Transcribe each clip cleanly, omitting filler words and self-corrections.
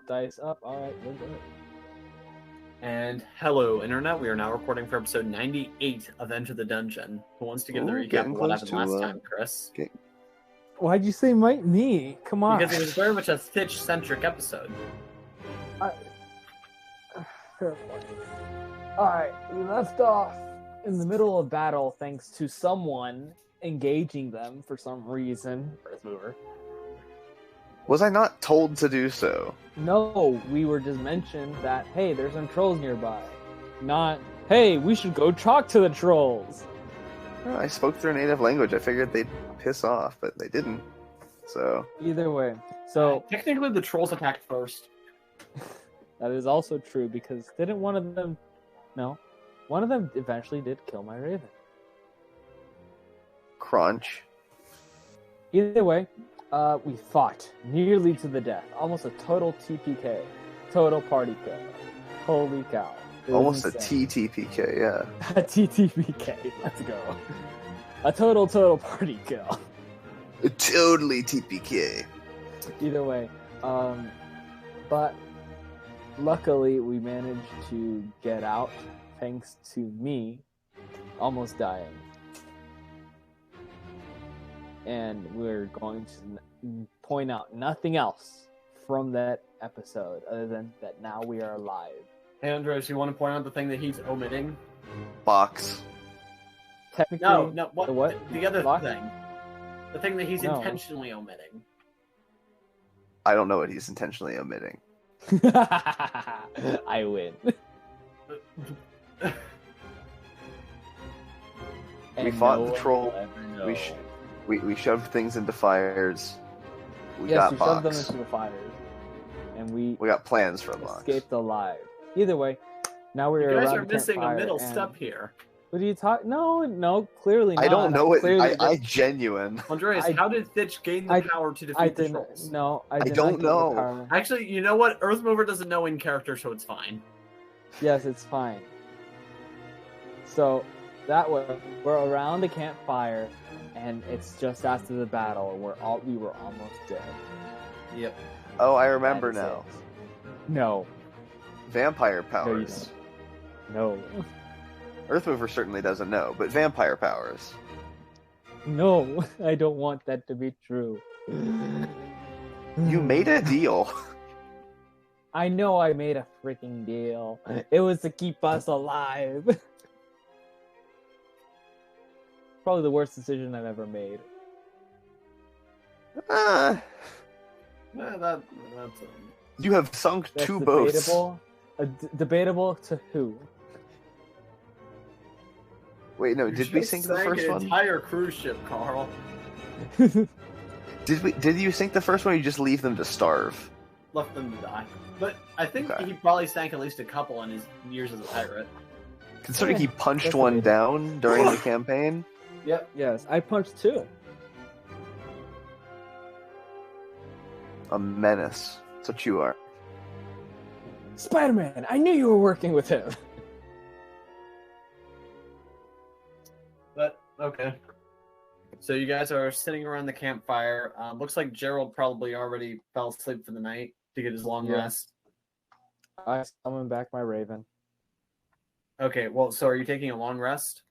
dice up. All right, we're good. And hello, Internet. We are now recording for episode 98 of Enter the Dungeon. Who wants to give the recap of what happened last time, Chris? Why'd you say me? Come on. Because it was very much a Stitch-centric episode. Fair point. Alright, we left off in the middle of battle thanks to someone engaging them for some reason. Earthmover. Was I not told to do so? No, we were just mentioned that, hey, there's some trolls nearby. Not, hey, we should go talk to the trolls. Well, I spoke their native language. I figured they'd piss off, but they didn't. So either way. So technically the trolls attacked first. That is also true because didn't one of them... No. One of them eventually did kill my raven. Crunch. Either way, we fought nearly to the death. Almost a total TPK. Total party kill. Holy cow. Almost a TTPK, yeah. A TTPK. Let's go. A total party kill. Totally TPK. Either way. But luckily we managed to get out thanks to me almost dying. And we're going to point out nothing else from that episode other than that now we are alive. Hey, Andres, you want to point out the thing that he's omitting? Box. Technically, no. What? The what? The other Box? thing. The thing that he's No. intentionally omitting. I don't know what he's intentionally omitting. I win. We fought the troll. We shoved things into fires. We got shoved them Box. into the fires, and we got plans for Box. escaped alive. Either way, now we're You guys around are the missing a campfire, middle and... step here. What are you talking? No, clearly not. I don't know it. Clearly I genuine. Andreas, how did Stitch gain the power to defeat the trolls? I don't did not get the know. power. Actually, you know what? Earthmover doesn't know in character, so it's fine. Yes, it's fine. So that way, we're around the campfire, and it's just after the battle. We were almost dead. Yep. Oh, I remember That is now. it. No. Vampire powers. No. Earthmover certainly doesn't know, but vampire powers. No, I don't want that to be true. You made a deal. I know I made a freaking deal. It was to keep us alive. Probably the worst decision I've ever made. You have sunk That's two boats. debatable. Debatable to who? Wait, no. Did we sink the first an one? entire cruise ship, Carl. Did you sink the first one? Or you just leave them to starve? Left them to die. But I think Okay. he probably sank at least a couple in his years as a pirate. Considering he punched that's one amazing. down during the campaign. Yep. Yes, I punched two. A menace. That's what you are. Spider-Man, I knew you were working with him. But, okay. So you guys are sitting around the campfire. Looks like Gerald probably already fell asleep for the night to get his long Yeah. rest. I summoned back my raven. Okay, well, so are you taking a long rest?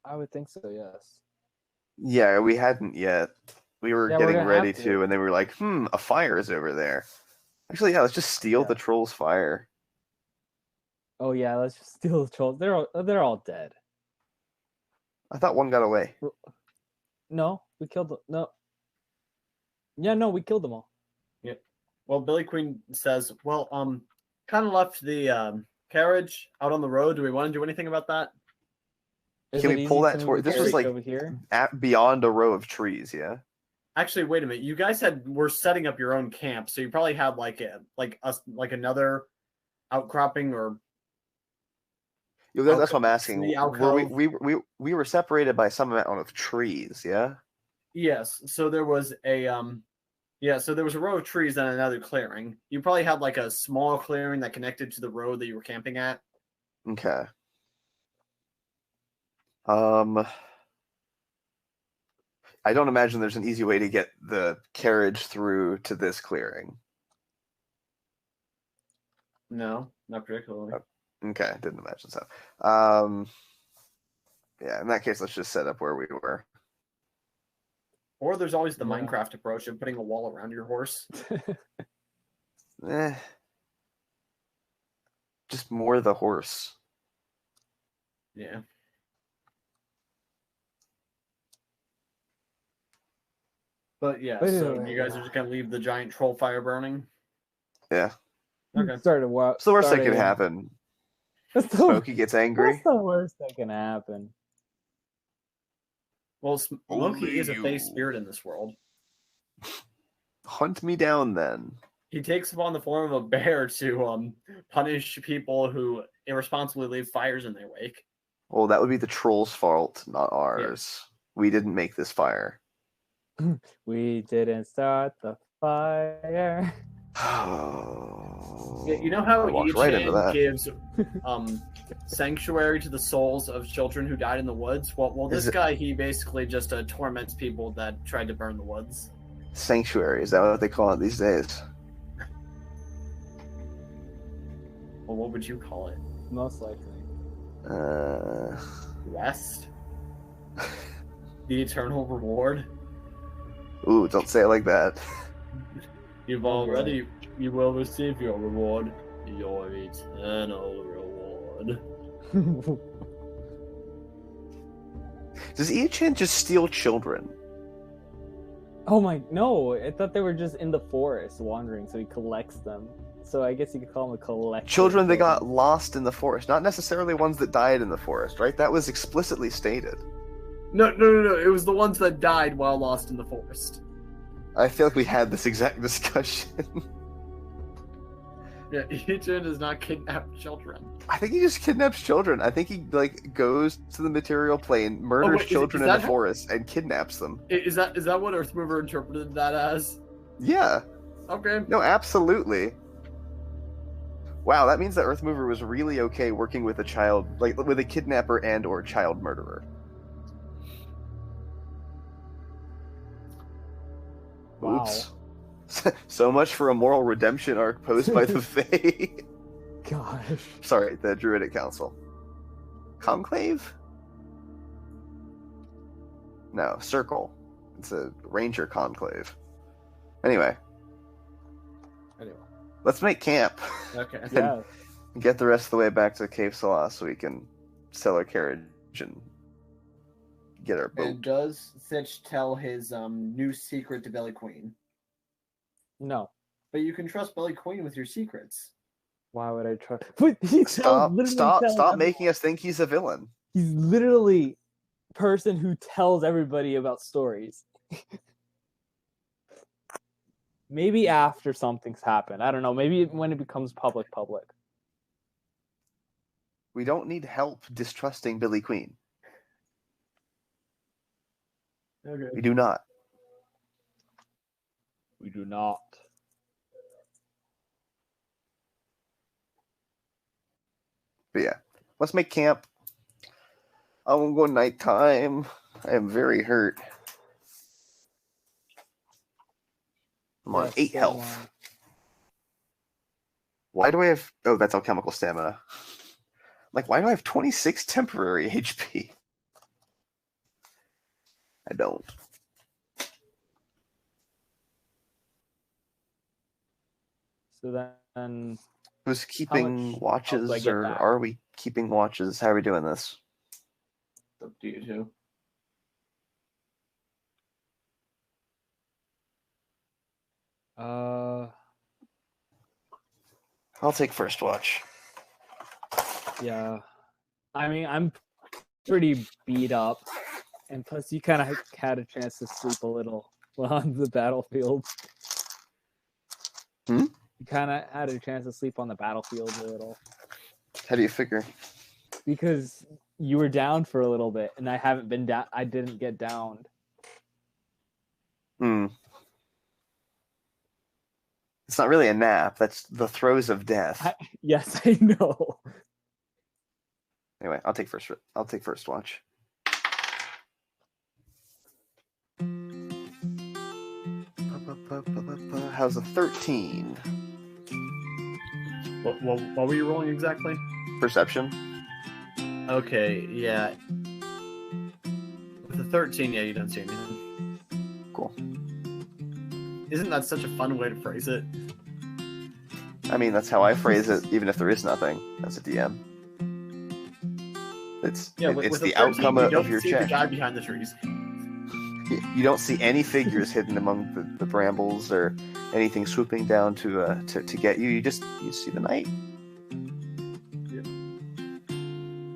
I would think so, yes. Yeah, we hadn't yet. We were Yeah, we're getting gonna ready have to, to. and they were like, a fire is over there. Actually, yeah, let's just steal the troll's fire. Oh yeah, let's just steal the trolls. They're all dead. I thought one got away. No, we killed them. No. Yeah, no, we killed them all. Yep. Well, Billy Queen says, well, kind of left the carriage out on the road. Do we want to do anything about that? Is Can it we pull easy that to toward? move This the was carriage like over here? beyond a row of trees, yeah? Actually, wait a minute. You guys were setting up your own camp, so you probably had like another outcropping or. Yeah, that's what I'm asking. The Were alcove. we were separated by some amount of trees, yeah? Yes. So there was a so there was a row of trees and another clearing. You probably had like a small clearing that connected to the road that you were camping at. Okay. I don't imagine there's an easy way to get the carriage through to this clearing. No, not particularly. Okay, didn't imagine so. Yeah, in that case, let's just set up where we were. Or there's always the Minecraft approach of putting a wall around your horse. Just more the horse. Yeah. But yeah, so you guys are just gonna leave the giant troll fire burning? Yeah. Okay. It's the worst that could happen. Smokey gets angry. That's the worst that can happen. Well, Smokey is a face spirit in this world. Hunt me down, then. He takes upon the form of a bear to punish people who irresponsibly leave fires in their wake. Well, that would be the troll's fault, not ours. Yeah. We didn't make this fire. We didn't start the fire. Yeah, you know how Ichan gives sanctuary to the souls of children who died in the woods? Well, this guy, he basically just torments people that tried to burn the woods. Sanctuary, is that what they call it these days? Well, what would you call it? Most likely. Rest? The eternal reward? Ooh, don't say it like that. You will receive your reward. Your eternal reward. Does Ichan just steal children? Oh my, no, I thought they were just in the forest wandering, so he collects them. So I guess you could call them a collector. Children that got lost in the forest, not necessarily ones that died in the forest, right? That was explicitly stated. No. It was the ones that died while lost in the forest. I feel like we had this exact discussion. Yeah, Ichan does not kidnap children. I think he just kidnaps children. I think he goes to the material plane, murders children in the forest, and kidnaps them. Is that what Earthmover interpreted that as? Yeah. Okay. No, absolutely. Wow, that means that Earthmover was really okay working with a child, with a kidnapper and or child murderer. Wow. Oops. So much for a moral redemption arc posed by the Fae. Gosh. Sorry, the Druidic Council. Conclave? No, Circle. It's a Ranger Conclave. Anyway. Let's make camp. Okay. Yeah. Get the rest of the way back to Cape Salas so we can sell our carriage and get our boat. And does Sitch tell his new secret to Belly Queen? No. But you can trust Belly Queen with your secrets. Why would I trust? Stop making us think he's a villain. He's literally person who tells everybody about stories. Maybe after something's happened. I don't know. Maybe when it becomes public. We don't need help distrusting Billy Queen. Okay. We do not. We do not. But yeah, let's make camp. I won't go nighttime. I am very hurt. I'm on 8 health. Why do I have... Oh, that's alchemical stamina. Why do I have 26 temporary HP? I don't. So then... Who's keeping watches, or are we keeping watches? How are we doing this? It's up to you two. I'll take first watch. Yeah. I mean, I'm pretty beat up. And plus, you kind of had a chance to sleep a little on the battlefield. Hmm? You kind of had a chance to sleep on the battlefield a little. How do you figure? Because you were down for a little bit, and I haven't been down. I didn't get downed. It's not really a nap. That's the throes of death. Yes, I know. Anyway, I'll take first watch. How's a 13? What were you rolling exactly? Perception. Okay, yeah. With a 13, yeah, you don't see anything. Cool. Isn't that such a fun way to phrase it? I mean, that's how I phrase it, even if there is nothing as a DM. It's with the a 13, outcome you of don't your see check. the guy behind the trees. You don't see any figures hidden among the brambles or anything swooping down to get you. You see the night.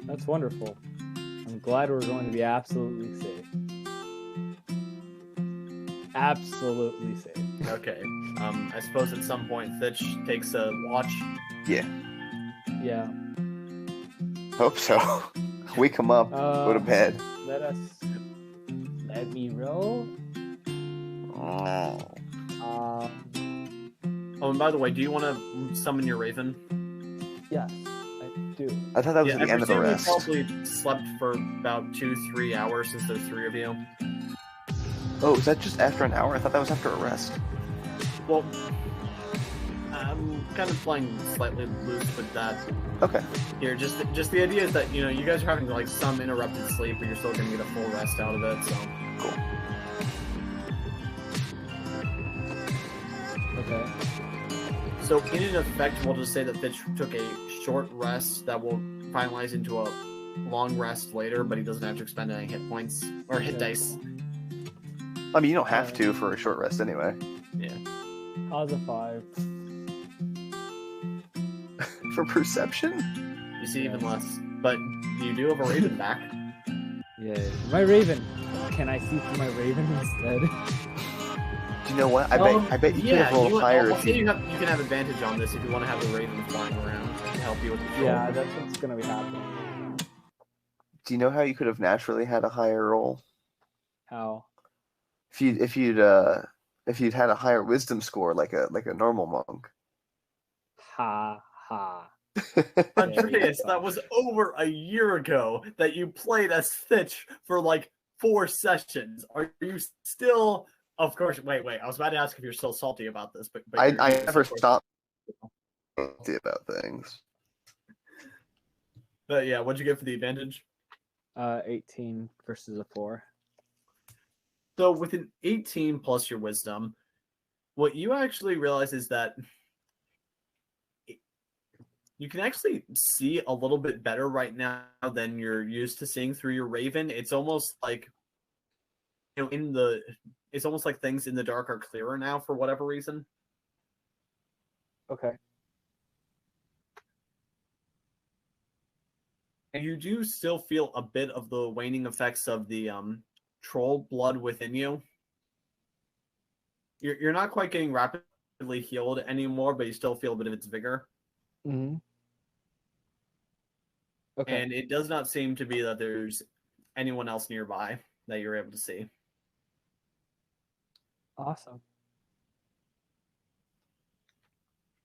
That's wonderful. I'm glad we're going to be absolutely safe. Absolutely safe. Okay. I suppose at some point Fitch takes a watch. Yeah. Yeah. Hope so. Wake him up. Go to bed. Let me roll. Oh. Oh, and by the way, do you want to summon your raven? Yes, I do. I thought that was at the end of the presume rest. You probably slept for about 2-3 hours since there's 3 of you. Oh, is that just after an hour? I thought that was after a rest. Well, I'm kind of playing slightly loose with that. Okay. Here, just the idea is that you guys are having like some interrupted sleep, but you're still gonna get a full rest out of it. So Cool. Okay. So in effect, we'll just say that Fitch took a short rest that will finalize into a long rest later, but he doesn't have to expend any hit points or hit dice. I mean, you don't have to for a short rest anyway. Yeah. How's a 5? For perception? You see even less, but you do have a raven back. Yeah. My raven. Can I see through my raven instead? Do you know what? I bet you could have rolled higher I'll if say you... you can have advantage on this if you want to have the raven flying around to help you with the control. Yeah, that's what's gonna be happening. Do you know how you could have naturally had a higher roll? How? If you'd had a higher wisdom score like a normal monk. Ha ha. Andreas, that was over a year ago that you played as Fitch for like 4 sessions. Are you still? Of course. Wait. I was about to ask if you're still salty about this, but I never stopped salty about things. But yeah, what'd you get for the advantage? 18 versus a 4. So with an 18 plus your wisdom, what you actually realize is that you can actually see a little bit better right now than you're used to seeing through your raven. It's almost like it's almost like things in the dark are clearer now for whatever reason. Okay. And you do still feel a bit of the waning effects of the troll blood within you. You're not quite getting rapidly healed anymore, but you still feel a bit of its vigor. Mm-hmm. Okay. And it does not seem to be that there's anyone else nearby that you're able to see. Awesome.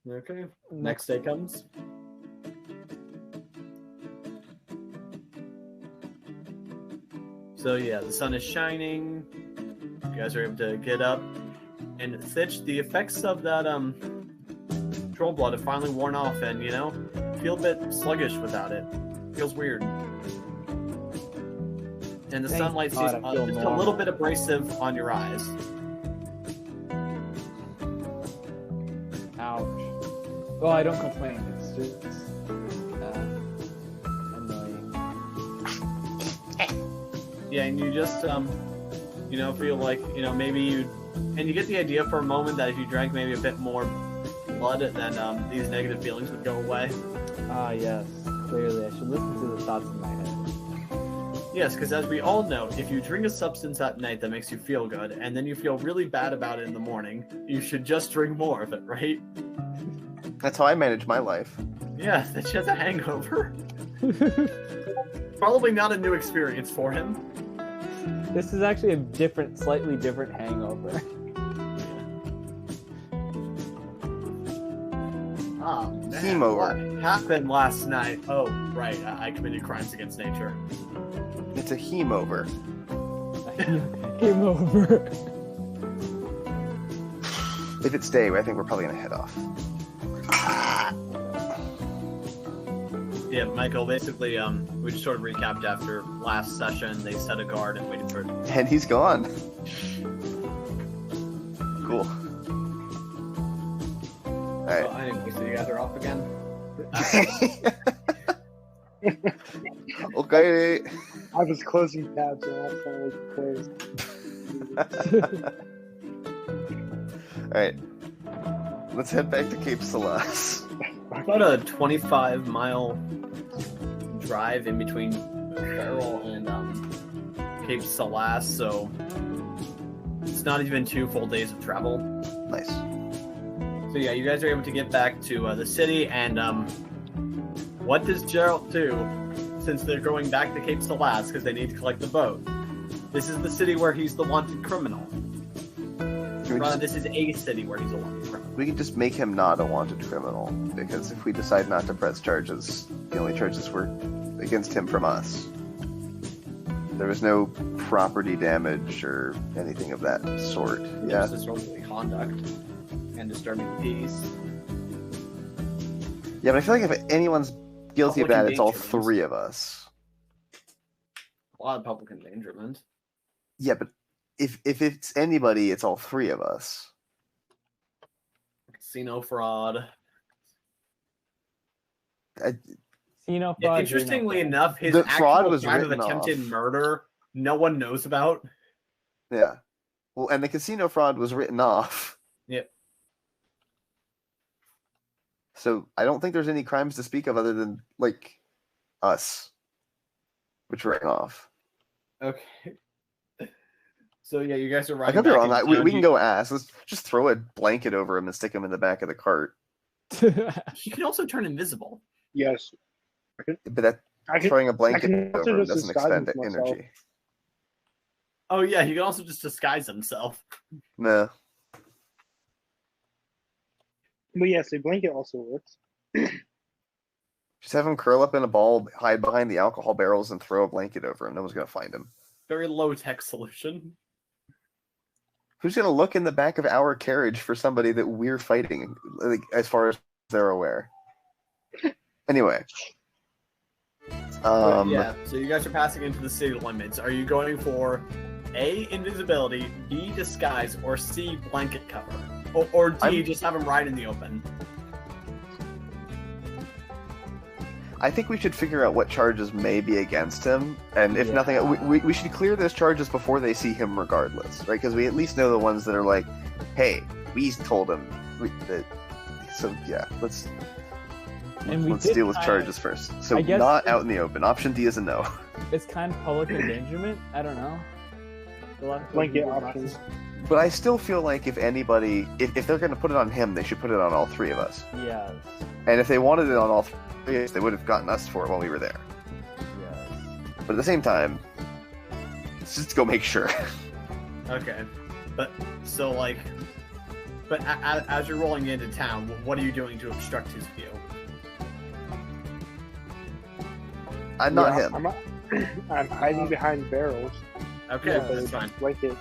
Okay. Next day comes. So yeah, the sun is shining. You guys are able to get up. And Fitch, the effects of that troll blood have finally worn off, and feel a bit sluggish without it. Feels weird. And the sunlight is just a little bit abrasive on your eyes. Ouch. Well, I don't complain. It's just annoying. Yeah, and you just feel like maybe you get the idea for a moment that if you drank maybe a bit more blood, then these negative feelings would go away. Ah, yes. Clearly, I should listen to the thoughts in my head. Yes, because as we all know, if you drink a substance at night that makes you feel good, and then you feel really bad about it in the morning, you should just drink more of it, right? That's how I manage my life. Yeah, that she has a hangover. Probably not a new experience for him. This is actually a slightly different hangover. Oh, man. Team over. What happened last night? Oh, right. I committed crimes against nature. It's a heme over. Game over. If it's day, I think we're probably gonna head off. Yeah, Michael, basically, we just sort of recapped after last session. They set a guard and waited for... And he's gone. Cool. Alright. Oh, anyway, so you guys are off again? Okay. I was closing tabs and I finally closed. Alright. Let's head back to Cape Salas. About a 25-mile drive in between Farrell and Cape Salas, so it's not even 2 full days of travel. Nice. So yeah, you guys are able to get back to the city, and what does Gerald do since they're going back to Cape Salas because they need to collect the boat? This is the city where he's the wanted criminal. This is a city where he's a wanted criminal. We can just make him not a wanted criminal, because if we decide not to press charges, the only charges were against him from us. There was no property damage or anything of that sort. Yeah. Just disorderly conduct and disturbing the peace. Yeah, but I feel like if anyone's guilty of Public that, it's all endangerment. 3 of us. A lot of public endangerment. Yeah, but if it's anybody, it's all 3 of us. Casino fraud. Casino Yeah, fraud. interestingly enough, his The actual fraud was crime of written attempted off. murder, no one knows about. Yeah. Well, and the casino fraud was written off. Yep. So I don't think there's any crimes to speak of other than, like, us, which were written off. Okay. So yeah, you guys are I riding could be back wrong. into We town. can go ask. Let's just throw a blanket over him and stick him in the back of the cart. He can also turn invisible. Yes. But that I can, throwing a I blanket can also over him just doesn't disguise expend myself. energy. Oh yeah, he can also just disguise himself. No. But yes, a blanket also works. Just have him curl up in a ball, hide behind the alcohol barrels, and throw a blanket over him. No one's going to find him. Very low tech solution. Who's going to look in the back of our carriage for somebody that we're fighting, like, as far as they're aware? Anyway. Yeah, so you guys are passing into the city limits. Are you going for A, invisibility, B, disguise, or C, blanket cover? Or D, just have him ride in the open? I think we should figure out what charges may be against him, and if nothing, we should clear those charges before they see him regardless, right? Because we at least know the ones that are like, hey, we told him. So yeah, let's deal with charges first. So I guess not out in the open. Option D is a no. It's kind of public endangerment. I don't know. A lot of Blanket people options. But I still feel like if anybody, if they're going to put it on him, they should put it on all 3 of us. Yes. And if they wanted it on all 3 of us, they would have gotten us for it while we were there. Yes. But at the same time, let's just go make sure. Okay. But, so like... But as you're rolling into town, what are you doing to obstruct his view? I'm not Yeah, him. I'm hiding behind barrels. Okay, Yeah, that's fine. Blanket.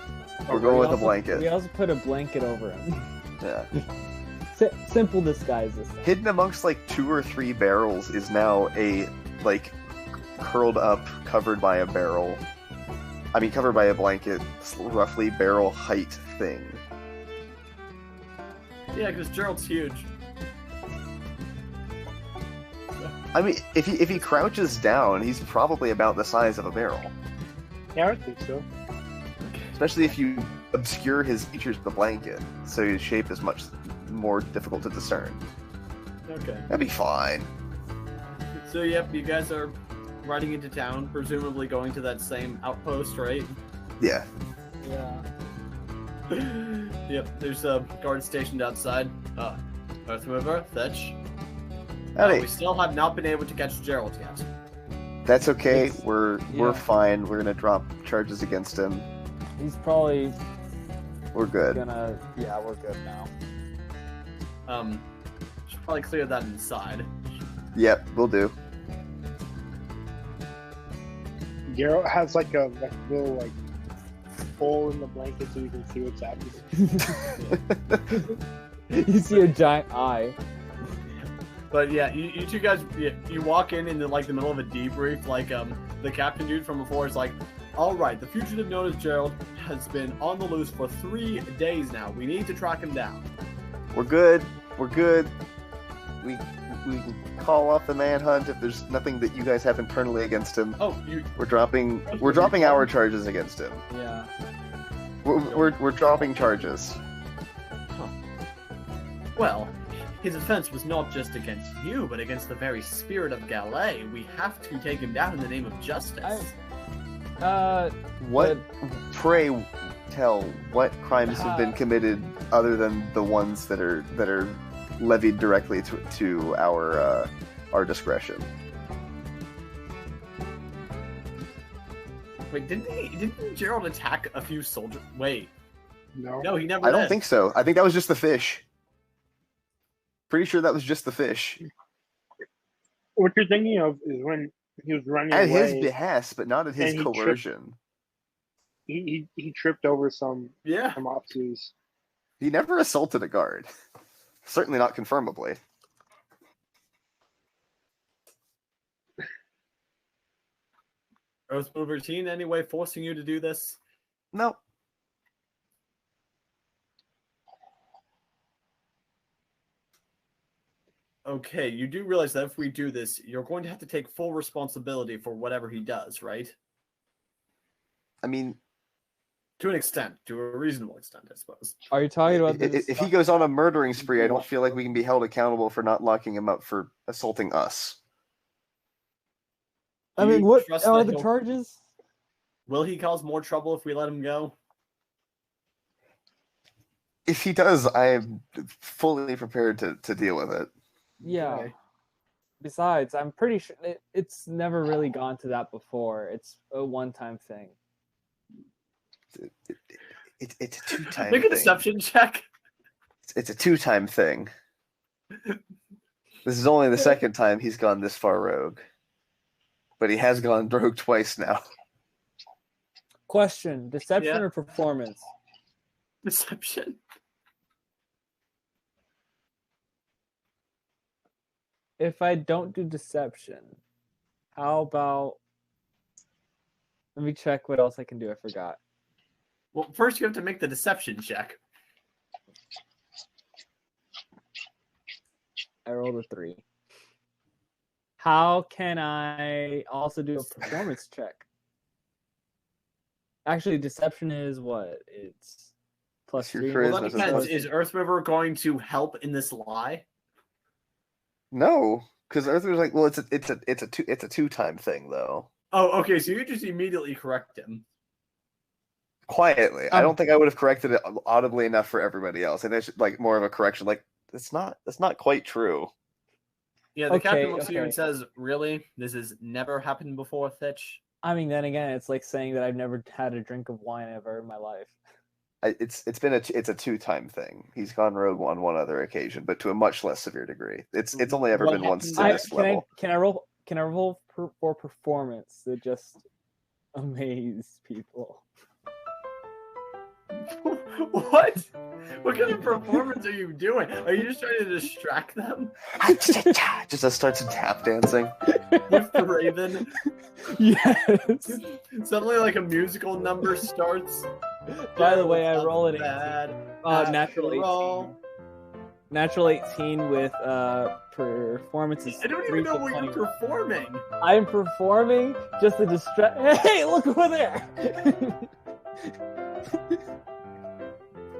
We're going with a We blanket. also put a blanket over him. Yeah. Simple disguise this time. Hidden amongst like 2 or 3 barrels is now a like curled up, covered by a barrel. I mean, covered by a blanket, roughly barrel height thing. Yeah, because Gerald's huge. I mean, if he crouches down, he's probably about the size of a barrel. Yeah, I think so. Especially if you obscure his features with the blanket, so his shape is much more difficult to discern. Okay. That'd be fine. So, yep, you guys are riding into town, presumably going to that same outpost, right? Yeah. Yeah. Yep, there's a guard stationed outside. Earthmover, Fetch. Howdy. We still have not been able to catch Gerald yet. That's okay. It's- We're yeah. fine. We're gonna drop charges against him. He's probably We're good. gonna. Yeah, we're good now. Should probably clear that inside. Yep, we'll do. Geralt has like a little like hole in the blanket so we can see what's happening. You see a giant eye. But yeah, you two guys, you walk in the like the middle of a debrief. Like the captain dude from before is like, "All right, the fugitive known as Gerald has been on the loose for 3 days now. We need to track him down." We're good. We're good. We can call off the manhunt if there's nothing that you guys have internally against him. Oh, We're dropping our charges against him. Yeah. We're dropping charges. Well, his offense was not just against you, but against the very spirit of Gallet. We have to take him down in the name of justice. What? Pray tell, what crimes have been committed other than the ones that are levied directly to our discretion? Wait, didn't Gerald attack a few soldiers? Wait, No. no, he never. I don't did. think so. I think that was just the fish. Pretty sure that was just the fish. What you're thinking of is when he was running At away. his behest, but not at his And he coercion. He tripped over some Yeah. officers. He never assaulted a guard. Certainly not confirmably. Earth Mover Teen, anyway, forcing you to do this? No. Okay, you do realize that if we do this, you're going to have to take full responsibility for whatever he does, right? I mean, To an extent, to a reasonable extent, I suppose. Are you talking about this? if he goes on a murdering spree, I don't feel like we can be held accountable for not locking him up for assaulting us. I Do mean, you what trust are that the he'll- charges? Will he cause more trouble if we let him go? If he does, I am fully prepared to deal with it. Yeah. Okay. Besides, I'm pretty sure it's never really gone to that before. It's a one-time thing. It's a two-time Make a thing. deception check. It's a two-time thing. This is only the second time he's gone this far rogue. But he has gone rogue twice now. Question: deception Yeah. or performance? Deception. If I don't do deception, how about? Let me check what else I can do. I forgot. Well, first you have to make the deception check. I rolled a 3. How can I also do a performance check? Actually, deception is what? It's plus Your 3. charisma Well, that is depends. plus- Is Earth River going to help in this lie? No, because Arthur's like, well, it's a two-time thing though. Oh, okay. So you just immediately correct him. Quietly, I don't think I would have corrected it audibly enough for everybody else. And it's like more of a correction. Like that's not quite true. Yeah, the captain Okay, looks at you okay. and says, "Really? This has never happened before, Fitch?" I mean, then again, it's like saying that I've never had a drink of wine ever in my life. It's a two-time thing. He's gone rogue on one other occasion, but to a much less severe degree. It's only ever What been once to happened- this level. Can I roll for performance to just amaze people? What? What kind of performance are you doing? Are you just trying to distract them Just starts tap dancing. with the Raven? Yes. Suddenly, like a musical number starts. By the way, I roll an 18. bad. Natural 18. Natural 18 with performances. I don't even know what you're performing. I'm performing just to distract. Hey, look over there!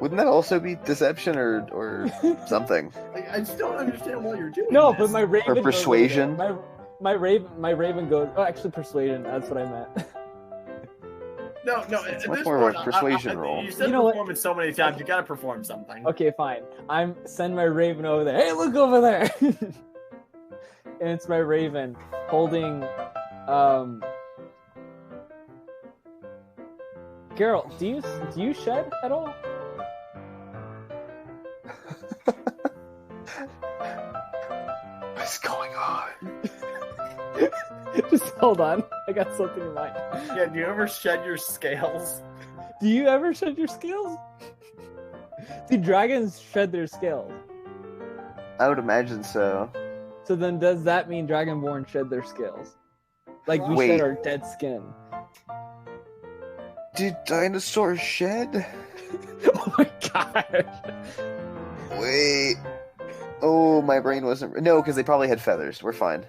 Wouldn't that also be deception or something? Like, I just don't understand why you're doing No, this. but my raven. Or goes over persuasion? there. My raven goes. Oh, actually, persuasion. That's what I meant. No, It's at much this more of a point, persuasion roll. You said You know what? performance so many times, you gotta perform something. Okay, fine. Send my raven over there. Hey, look over there! And it's my raven holding. Geralt, do you shed at all? What's going on? Just hold on. I got something in mind. Yeah, do you ever shed your scales? Do you ever shed your scales? Do dragons shed their scales? I would imagine so. So then does that mean Dragonborn shed their scales? Like we Wait. shed our dead skin. Did dinosaurs shed? Oh my gosh. Wait. Oh, my brain wasn't. No, because they probably had feathers. We're fine.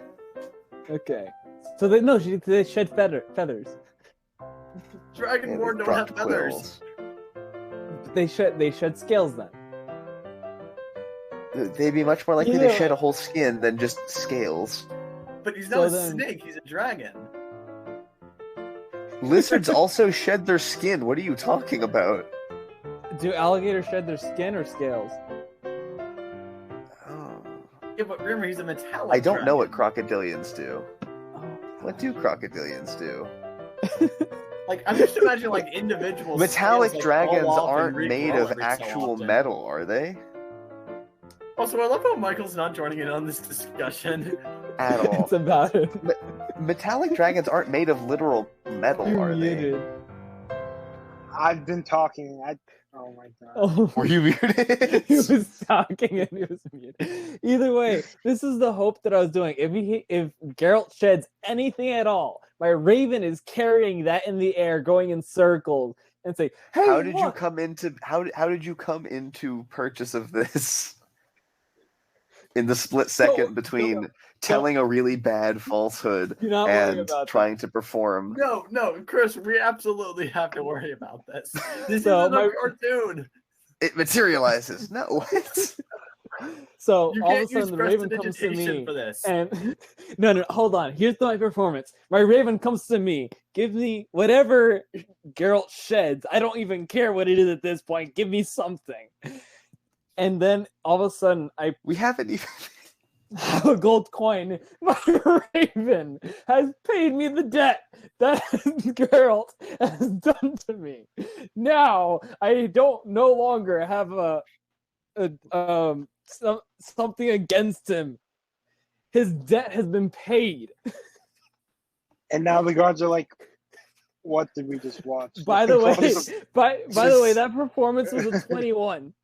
Okay. So they shed feathers. Dragonborn don't have dropped feathers. quills. They shed scales then. They'd be much more likely Yeah. to shed a whole skin than just scales. But he's So not a then- snake, he's a dragon. Lizards also shed their skin. What are you talking about? Do alligators shed their skin or scales? Oh. Yeah, but remember, he's a metallic I don't know what dragon. crocodilians do. Oh, What do crocodilians do? Like, I'm just imagining, like, individual Metallic scales, like, dragons fall off and aren't made regrow of every so actual often. metal, are they? Also, I love how Michael's not joining in on this discussion. At all. It's about it. Metallic dragons aren't made of literal metal, You're are they? muted. I've been talking. Oh my god. Oh. Were you muted? He was talking and he was muted. Either way, this is the hope that I was doing. If Geralt sheds anything at all, my raven is carrying that in the air, going in circles, and say, "Hey, How did you look!" come into purchase of this? In the split second between telling a really bad falsehood Do not worry and about trying to perform. No, Chris, we absolutely have to worry about this. This So isn't my- a cartoon. It materializes. No, what? So You all of a can't use sudden the raven comes to prestidigitation me, for this. and no, hold on. Here's my performance. My raven comes to me. Give me whatever Geralt sheds. I don't even care what it is at this point. Give me something. And then all of a sudden, I We haven't even. have a gold coin. My raven has paid me the debt that Geralt has done to me. Now I don't no longer have something against him. His debt has been paid. And now the gods are like, what did we just watch? By the way, Close. by the way, that performance was a 21.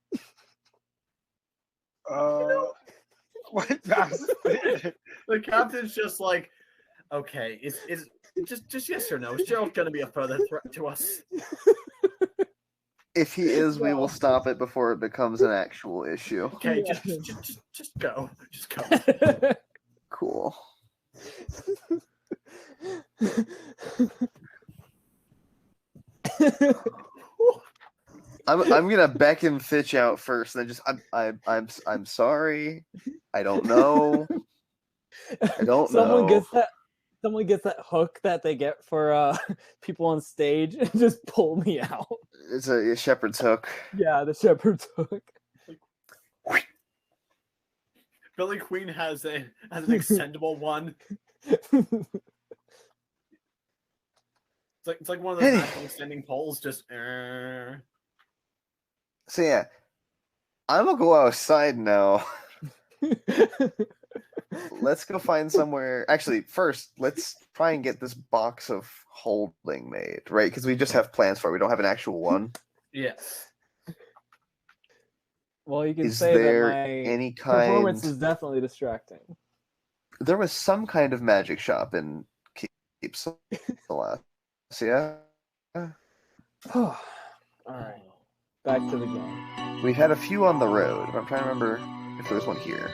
What? The captain's just like, okay, it's just yes or no. Is Gerald gonna be a further threat to us? If he is, we will No. stop it before it becomes an actual issue. Okay, Yeah. just go. Just go. Cool. I'm gonna beckon Fitch out first, and then just I'm sorry. I don't know. I don't Someone know. gets that hook that they get for people on stage and just pull me out. It's a shepherd's hook. Yeah, the shepherd's hook. Billy Queen has an extendable one. It's like one of those Hey. natural extending poles. Just. So yeah, I'm gonna go outside now. Let's go find somewhere. Actually, first, let's try and get this box of holding made, right? Because we just have plans for it. We don't have an actual one. Yes. Well, you can Is say there that my any performance kind? is definitely distracting. There was some kind of magic shop in Cape Salas. Yeah, All right, back to the game. we've had a few on the road. But I'm trying to remember if there was one here.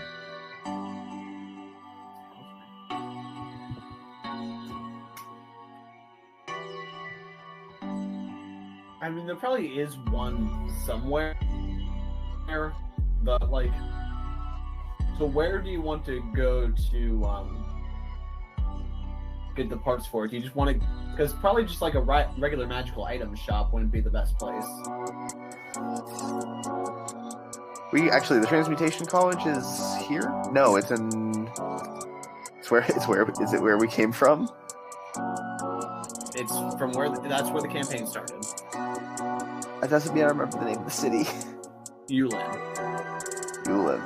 I mean, there probably is one somewhere, but like, so where do you want to go to get the parts for it? Do you just want to? Because probably just like a regular magical item shop wouldn't be the best place. The transmutation college is here. No, it's in. Is it where we came from? It's from where that's where the campaign started. That doesn't mean I remember the name of the city. Yulin. Yulin.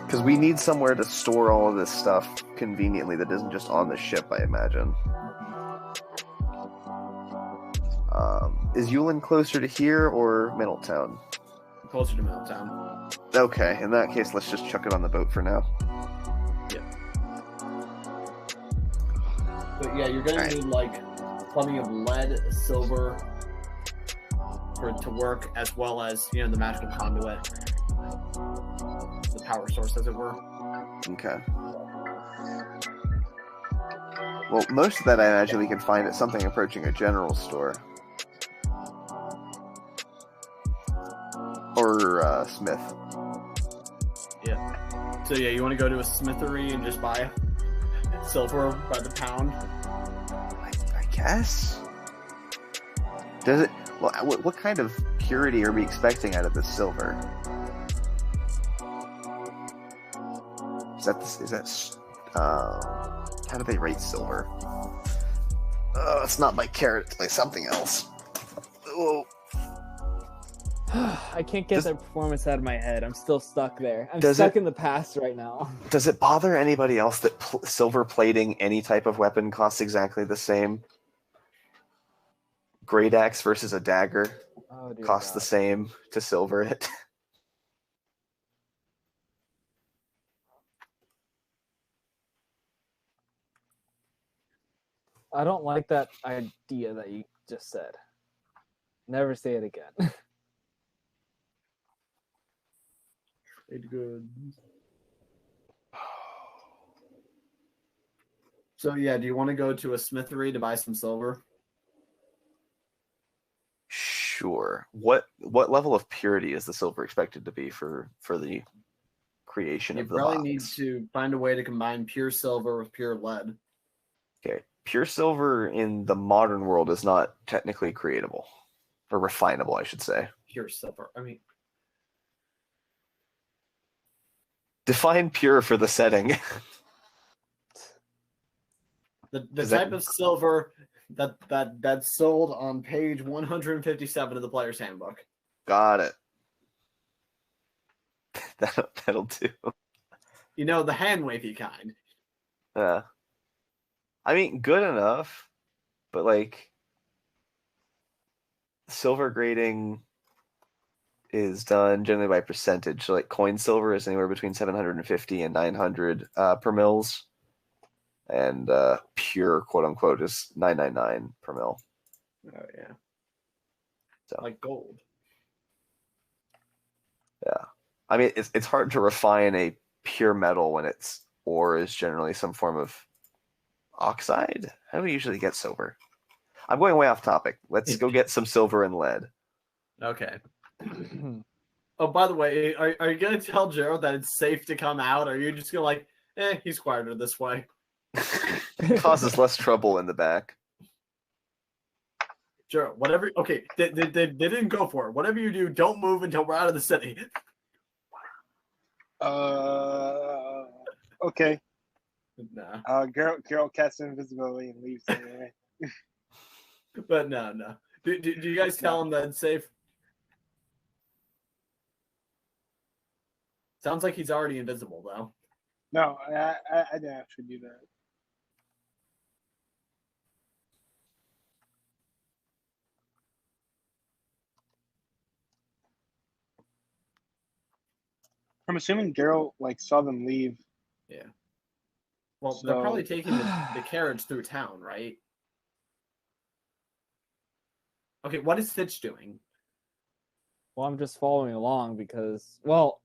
Because we need somewhere to store all of this stuff conveniently that isn't just on the ship, I imagine. Is Yulin closer to here or Middletown? Closer to Middletown. Okay, in that case, let's just chuck it on the boat for now. But yeah, you're gonna need like plenty of lead, silver for it to work, as well as the magical conduit, the power source, as it were. Okay. Well, most of that I imagine we can find at something approaching a general store. Or Smith. Yeah. So yeah, you want to go to a smithery and just buy silver by the pound? I guess. Does it? Well, what kind of purity are we expecting out of this silver? How do they rate silver? It's not by carat, it's by something else. Oh. I can't get that performance out of my head. I'm still stuck there. I'm Does stuck it- in the past right now. Does it bother anybody else that silver plating any type of weapon costs exactly the same? Great axe versus a dagger Oh, dear costs God. the same to silver it. I don't like that idea that you just said. Never say it again. Trade goods. So yeah, do you want to go to a smithery to buy some silver? Sure. What level of purity is the silver expected to be for the creation You of the probably box? need to find a way to combine pure silver with pure lead. Okay. Pure silver in the modern world is not technically creatable. Or refinable, I should say. Pure silver. I mean, Define pure for the setting. the Is that- type of silver that's sold on page 157 of the player's handbook. Got it. That'll do. The hand wavy kind. Yeah. I mean, good enough, but like, silver grading is done generally by percentage. So like coin silver is anywhere between 750 and 900 per mils. And pure, quote unquote, is 999 per mil. Oh yeah. So. Like gold. Yeah. I mean, it's hard to refine a pure metal when its ore is generally some form of oxide. How do we usually get silver? I'm going way off topic. Let's go get some silver and lead. Okay. Oh, by the way, are you gonna tell Gerald that it's safe to come out? Or are you just gonna he's quieter this way? Causes less trouble in the back. Gerald, whatever. Okay, they didn't go for it. Whatever you do, don't move until we're out of the city. Okay. Nah, Geralt casts invisibility and leaves anyway. but no. Do you guys tell him that it's safe? Sounds like he's already invisible though. No, I didn't actually do that. I'm assuming Geralt saw them leave. Yeah. Well, they're probably So- taking the carriage through town, right? Okay, what is Stitch doing? Well, I'm just following along because, well,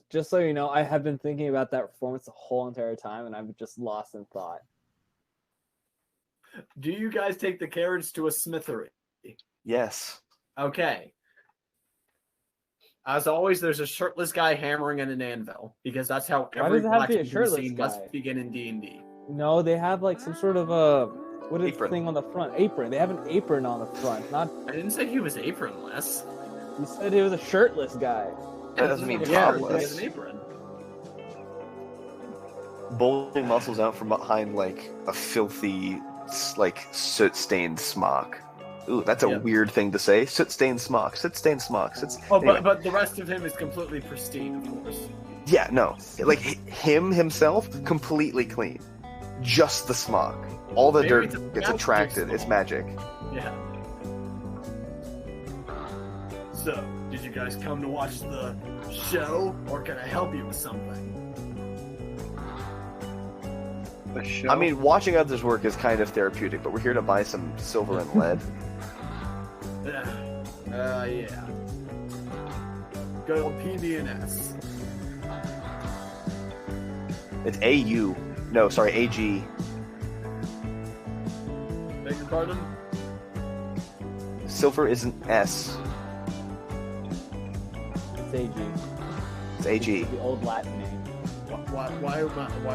just so you know, I have been thinking about that performance the whole entire time, and I'm just lost in thought. Do you guys take the carriage to a smithery? Yes. Okay. As always, there's a shirtless guy hammering at an anvil because that's how Why every does it have to be a blacksmithing shirtless scene guy? must begin in D&D. No, they have some sort of what is the Apron. thing on the front? Apron. They have an apron on the front. Not I didn't say he was apronless. you said he was a shirtless guy. That doesn't mean Yeah, he topless. has an apron. Bulging muscles out from behind a filthy, soot-stained smock. Ooh, that's a Yeah. weird thing to say. Soot-stained smock. Soot-stained smock. Oh, Anyway. but the rest of him is completely pristine, of course. Yeah, no. Like, himself, completely clean. Just the smog. All the Maybe dirt it's a gets magic attracted. It's smog. magic. Yeah. So, did you guys come to watch the show, or can I help you with something? The show. I mean, watching others work is kind of therapeutic, but we're here to buy some silver and lead. Yeah. Good old PB&S. It's AU. No, sorry, AG. Beg your pardon? Silver isn't S. It's AG. It's AG. The old Latin name. Why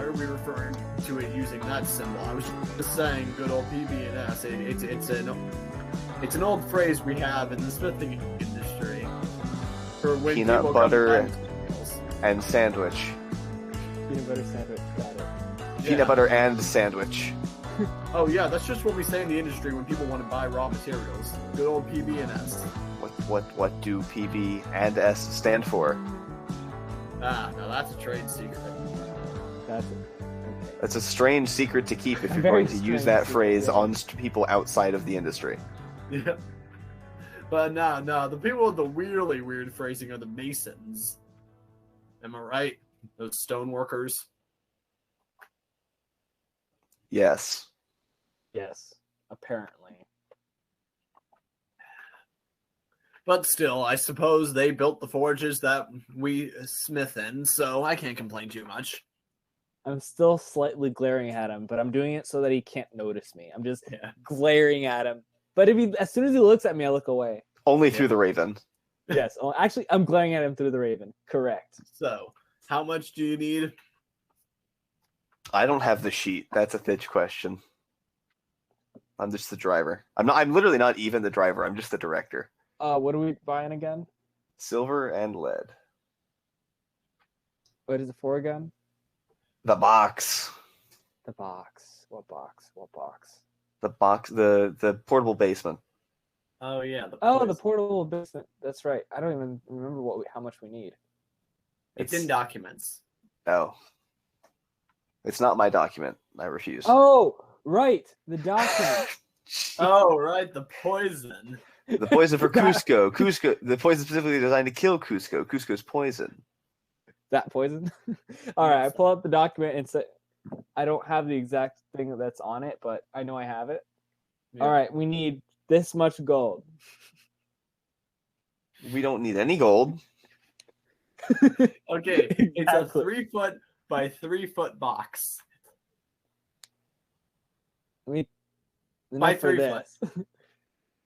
are we referring to it using that symbol? I was just saying good old PB&S. It's an old phrase we have in the smithing industry for when Peanut people butter come to buy materials. and sandwich. Peanut butter sandwich. Got it. Peanut Yeah. butter and sandwich. Oh yeah, that's just what we say in the industry when people want to buy raw materials. Good old PB&S. What do PB and S stand for? Ah, now that's a trade secret. That's it. Okay. It's a strange secret to keep if A you're very going to use strange that secret, phrase yeah. on people outside of the industry. Yeah. But no, the people with the weirdly weird phrasing are the Masons. Am I right? Those stone workers. Yes. Yes. Apparently. But still, I suppose they built the forges that we smith in, so I can't complain too much. I'm still slightly glaring at him, but I'm doing it so that he can't notice me. I'm just Yeah. glaring at him. But as soon as he looks at me, I look away. Only through the Raven. Yes. Oh, actually, I'm glaring at him through the Raven. Correct. So, how much do you need? I don't have the sheet. That's a Fitch question. I'm just the driver. I'm literally not even the driver. I'm just the director. What are we buying again? Silver and lead. What is it for again? The box. The box. What box? What box? The box. The portable basement. Oh yeah, The poison. portable basement. That's right. I don't even remember how much we need. It's in documents. Oh. It's not my document. I refuse. Oh, right. The document. Oh right, the poison. The poison for Cusco. Cusco. The poison specifically designed to kill Cusco. Cusco's poison. That poison. All right. I pull up the document and say, I don't have the exact thing that's on it, but I know I have it. Yeah. All right. We need this much gold. We don't need any gold. Okay, it's a Exactly. 3 foot by 3 foot box. By By 3 this.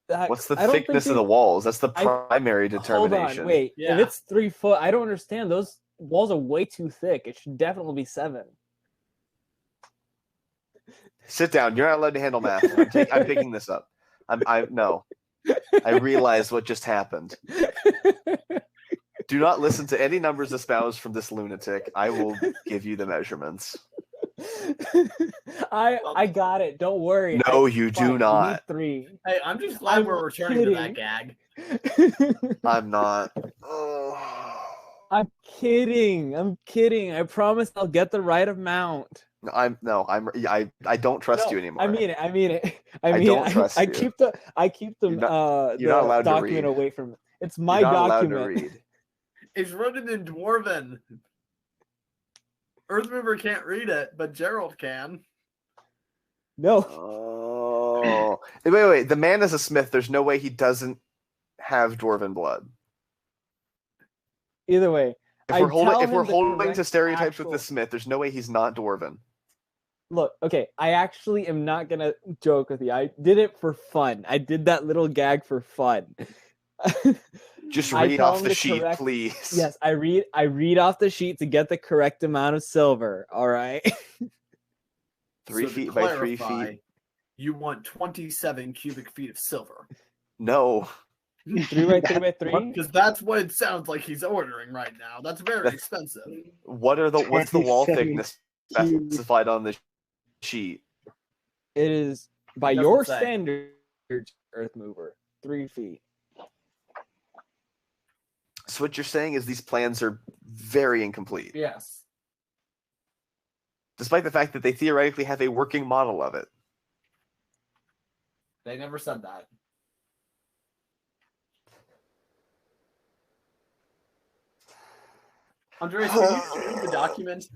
What's the I don't think thickness of they- the walls? That's the I- primary Hold determination. on. Wait. Yeah. If it's 3 foot, I don't understand. Those walls are way too thick. It should definitely be 7. Sit down. You're not allowed to handle math. I'm picking this up. No. I realize what just happened. Do not listen to any numbers espoused from this lunatic. I will give you the measurements. I got it. Don't worry. No, you Fine, do we not. need 3. Hey, I'm just glad I'm we're returning to that kidding. gag. I'm not. Oh. I'm kidding. I promise I'll get the right amount. I don't trust you anymore. I mean it. I don't trust I you. keep the You're not allowed to document read. away from me. It's my You're not allowed to document. read. It's written in Dwarven. Earthmover can't read it, but Gerald can. No. Oh. Wait. The man is a smith. There's no way he doesn't have dwarven blood. Either way. If I we're holding, tell if we're him the holding to correct stereotypes with actual- the smith, there's no way he's not dwarven. Look, okay, I actually am not gonna joke with you. I did it for fun. I did that little gag for fun. Just I read tell off him the the sheet, correct- please. Yes, I read off the sheet to get the correct amount of silver. All right. 3 So to feet by 3 clarify, feet. You want 27 cubic feet of silver. No. 3 by 3 by 3. Because that's what it sounds like he's ordering right now. That's very expensive. What's the wall 27 thickness cubes. specified on the sheet? It is by It doesn't your say. standards, Earth Mover, 3 feet. So what you're saying is these plans are very incomplete, Yes. despite the fact that they theoretically have a working model of it. They never said that. Andreas, can you read the document?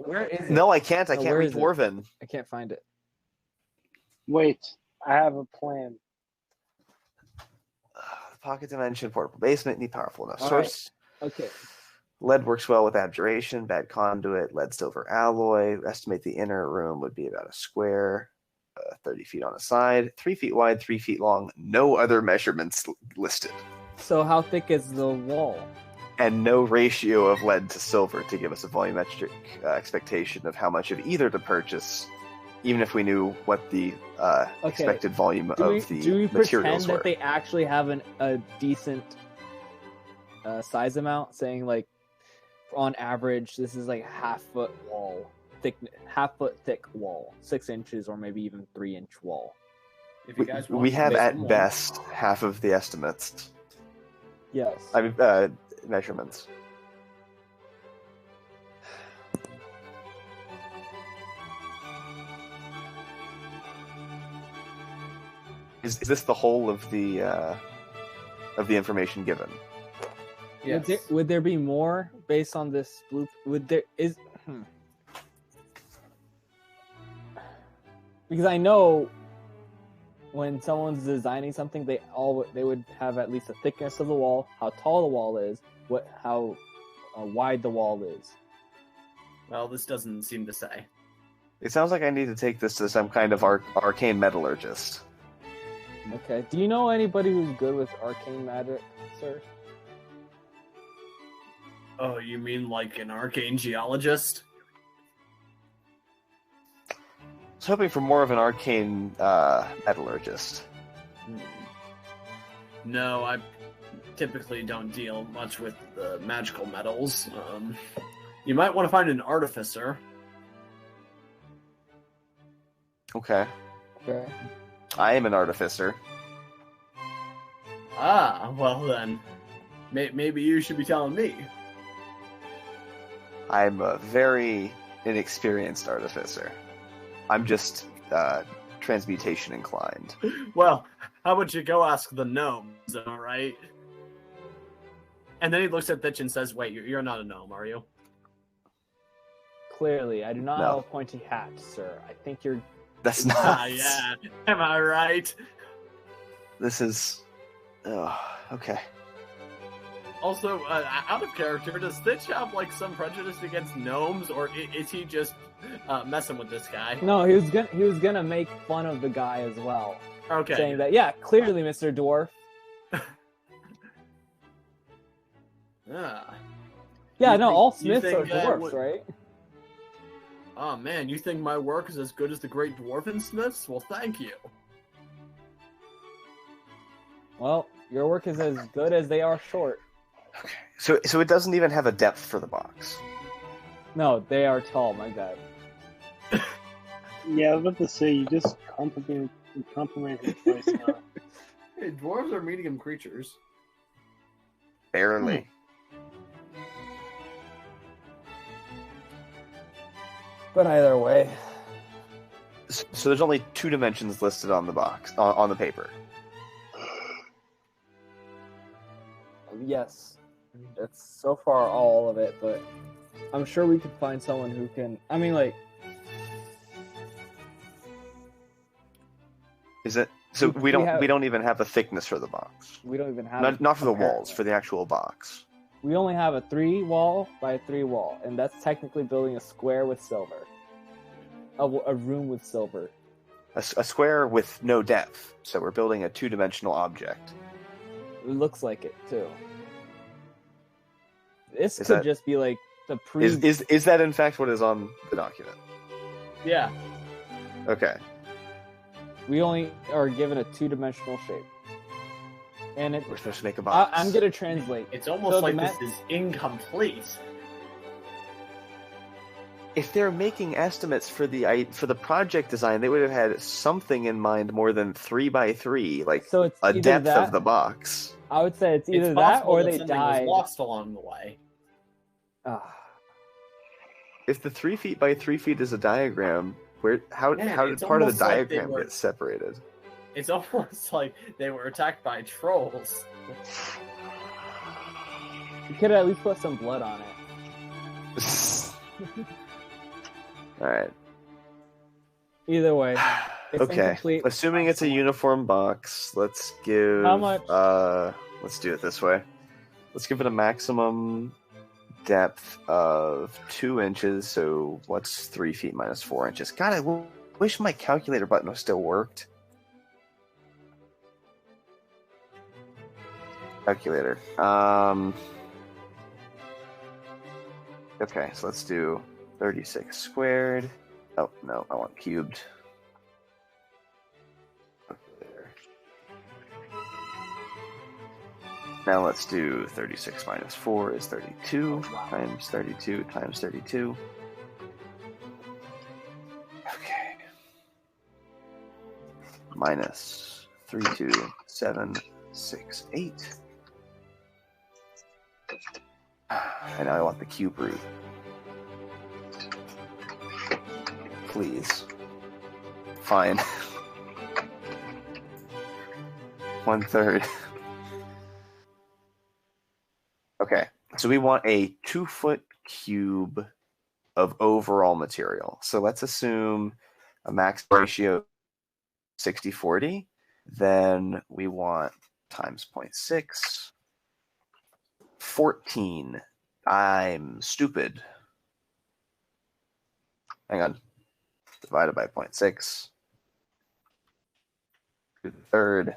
Where is it? No, I can't. I Oh, can't where read is it? Dwarven. I can't find it. Wait, I have a plan. Pocket dimension, portable basement, need powerful enough All source. Okay. Lead works well with abjuration, bad conduit, lead silver alloy. Estimate the inner room would be about a square, 30 feet on a side, 3 feet wide, 3 feet long. No other measurements listed. So how thick is the wall? And no ratio of lead to silver to give us a volumetric expectation of how much of either to purchase, even if we knew what the expected volume of the do we materials pretend were. that they actually have a decent size amount, saying like on average this is like half foot thick wall, 6 inches or maybe even 3-inch wall? If you guys want We to have make at one. best half of the estimates. Yes. I mean, measurements. Is this the whole of the information given? Yes. Would there be more based on this loop? Because I know when someone's designing something, they would have at least the thickness of the wall, how tall the wall is, how wide the wall is. Well, this doesn't seem to say. It sounds like I need to take this to some kind of arcane metallurgist. Okay. Do you know anybody who's good with arcane magic, sir? Oh, you mean like an arcane geologist? I was hoping for more of an arcane metallurgist. No, I typically don't deal much with the magical metals. You might want to find an artificer. Okay. Okay. I am an artificer. Ah, well then. Maybe you should be telling me. I'm a very inexperienced artificer. I'm just transmutation inclined. Well, how about you go ask the gnomes, alright? And then he looks at Thitch and says, wait, you're not a gnome, are you? Clearly, I do not No. have a pointy hat, sir. I think you're... That's not. Ah, yeah. Am I right? This is. Oh, okay. Also, out of character, does Thitch have, like, some prejudice against gnomes, or is he just messing with this guy? No, he was gonna make fun of the guy as well, Okay. saying that, yeah, clearly, Mr. Dwarf. Ah. Yeah, You no, think- all you Smiths are think, dwarfs, right? Oh, man, you think my work is as good as the great dwarven smiths? Well, thank you. Well, your work is as good as they are short. So it doesn't even have a depth for the box. No, they are tall, my bad. Yeah, I was about to say, you just compliment him twice now. Hey, dwarves are medium creatures. Barely. But either way, So there's only 2 dimensions listed on the box on the paper. yes, that's so far all of it, but I'm sure we could find someone who can... I mean, like... Is it? So We we don't have- we don't even have a thickness for the box. We don't even have... Not for the apparently. walls, for the actual box. We only have a 3 wall by 3 wall, and that's technically building a square with silver. A room with silver. A square with no depth. So we're building a 2-dimensional object. It looks like it, too. This Is could that- just be like the pre... Is that in fact what is on the document? Yeah. Okay. We only are given a 2-dimensional shape. And it... We're supposed to make a box. I'm gonna translate. It's almost So like the this is incomplete. if they're making estimates for the project design, they would have had something in mind more than 3x3, like So it's a either depth that, of the box. I would say it's either It's that possible or that they something died. was lost along the way. Ah. If the 3 feet by 3 feet is a diagram, how Man, did it's part of the almost like they diagram were- get separated? It's almost like they were attacked by trolls. You could at least put some blood on it. All right. Either way, it's Okay. incomplete. Assuming it's a uniform box, let's give. How much? Let's do it this way. Let's give it a maximum depth of 2 inches. So what's 3 feet minus 4 inches? God, I wish my calculator button still worked. Calculator. Okay, so let's do 36 squared. Oh, no, I want cubed. Calculator. Now let's do 36 minus 4 is 32 times 32 times 32. Okay. Minus 32768. And now I want the cube root. Please. Fine. 1/3. Okay, so we want a 2-foot cube of overall material. So let's assume a max ratio 60-40. Then we want times 0.6. 14. I'm stupid. Hang on. Divided by 0.6. 2/3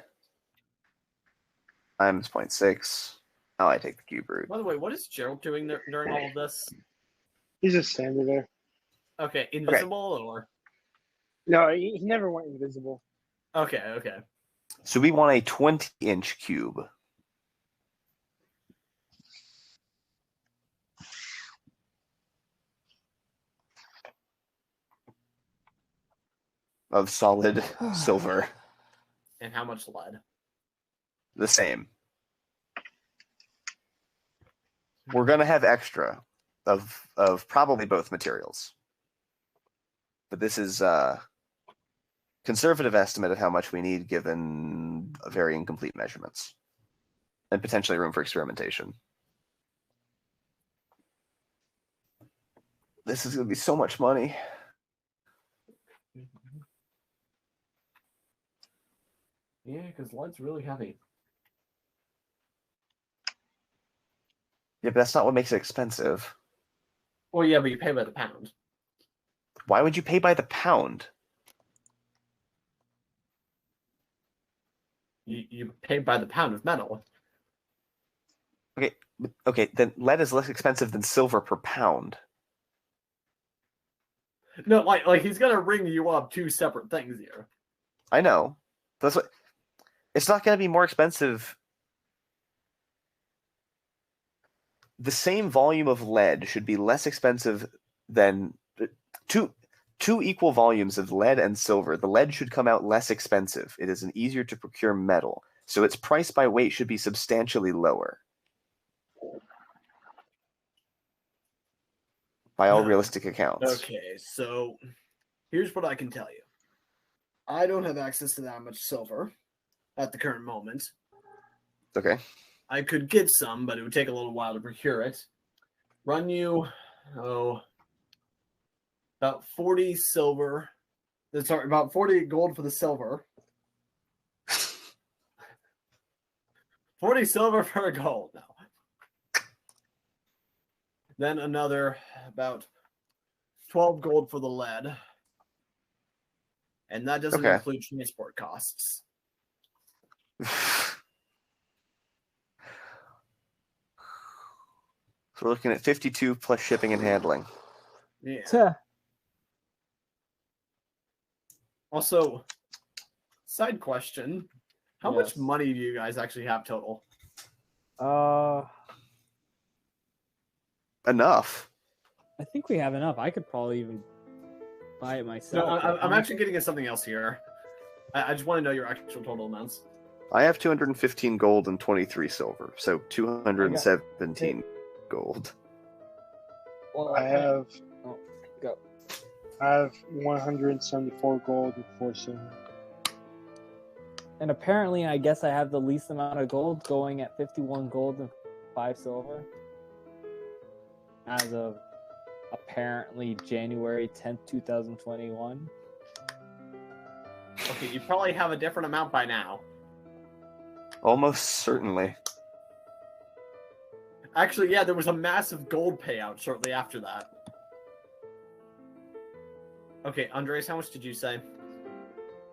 times 0.6. Now I take the cube root. By the way, what is Gerald doing during all of this? He's just standing there. Okay, invisible or? No, he never went invisible. Okay. So we want a 20-inch cube. Of solid silver. And how much lead? The same. We're going to have extra of probably both materials. But this is a conservative estimate of how much we need given very incomplete measurements. And potentially room for experimentation. This is going to be so much money. Yeah, because lead's really heavy. Yeah, but that's not what makes it expensive. Well, yeah, but you pay by the pound. Why would you pay by the pound? You pay by the pound of metal. Okay, then lead is less expensive than silver per pound. No, like he's gonna ring you up 2 separate things here. I know. That's what. It's not going to be more expensive. The same volume of lead should be less expensive than two equal volumes of lead and silver. The lead should come out less expensive. It is an easier to procure metal, so its price by weight should be substantially lower. By all realistic accounts. Okay, so here's what I can tell you. I don't have access to that much silver at the current moment. Okay. I could get some, but it would take a little while to procure it. Run you, about 40 silver. Sorry, about 40 gold for the silver. 40 silver for a gold now. Then another about 12 gold for the lead. And that doesn't include transport costs. So we're looking at 52 plus shipping and handling. Yeah. Also, side question. How much money do you guys actually have total? Enough. I think we have enough. I could probably even buy it No, myself. I'm actually getting at something else here. I just want to know your actual total amounts. I have 215 gold and 23 silver, so 217 gold. Well, I have Oh, go. 174 gold and 4 silver. And apparently, I guess I have the least amount of gold, going at 51 gold and 5 silver. As of apparently January 10th, 2021. Okay, you probably have a different amount by now. Almost certainly. Actually, yeah, there was a massive gold payout shortly after that. Okay, Andres, how much did you say?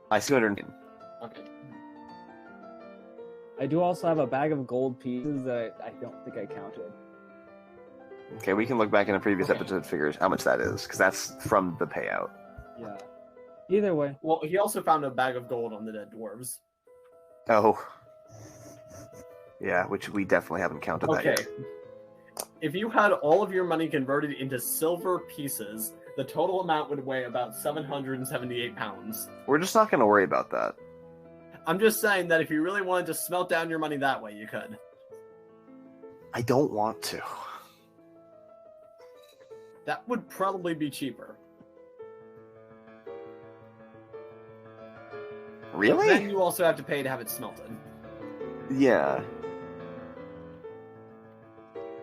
I see 200. Okay. I do also have a bag of gold pieces that I don't think I counted. Okay, we can look back in a previous Okay. episode to figure out how much that is, because that's from the payout. Yeah. Either way. Well, he also found a bag of gold on the dead dwarves. Oh. Yeah, which we definitely haven't counted that Okay. yet. If you had all of your money converted into silver pieces, the total amount would weigh about 778 pounds. We're just not going to worry about that. I'm just saying that if you really wanted to smelt down your money that way, you could. I don't want to. That would probably be cheaper. Really? Then you also have to pay to have it smelted. Yeah.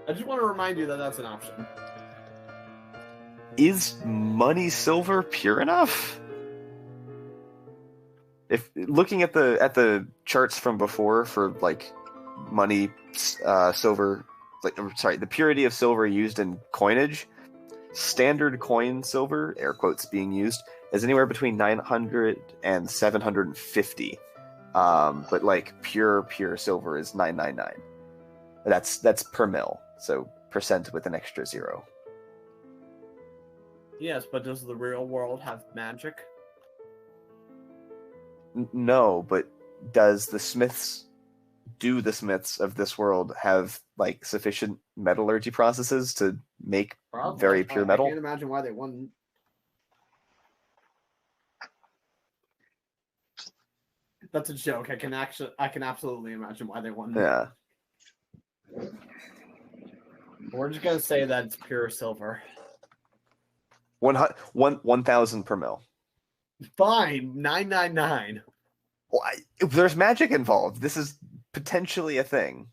I just want to remind you that that's an option. Is money silver pure enough? If looking at the charts from before for like money, silver, the purity of silver used in coinage, standard coin silver, air quotes being used, is anywhere between 900 and 750. But like pure silver is 999. That's per mil, so percent with an extra zero. Yes, but does the real world have magic? No, but does the smiths of this world have like sufficient metallurgy processes to make Probably. very pure metal? I can't imagine why they wouldn't. That's a joke. I can absolutely imagine why they wouldn't. Yeah. We're just gonna say that it's pure silver. 1,000 per mil. Fine, 999. Well, there's magic involved. This is potentially a thing.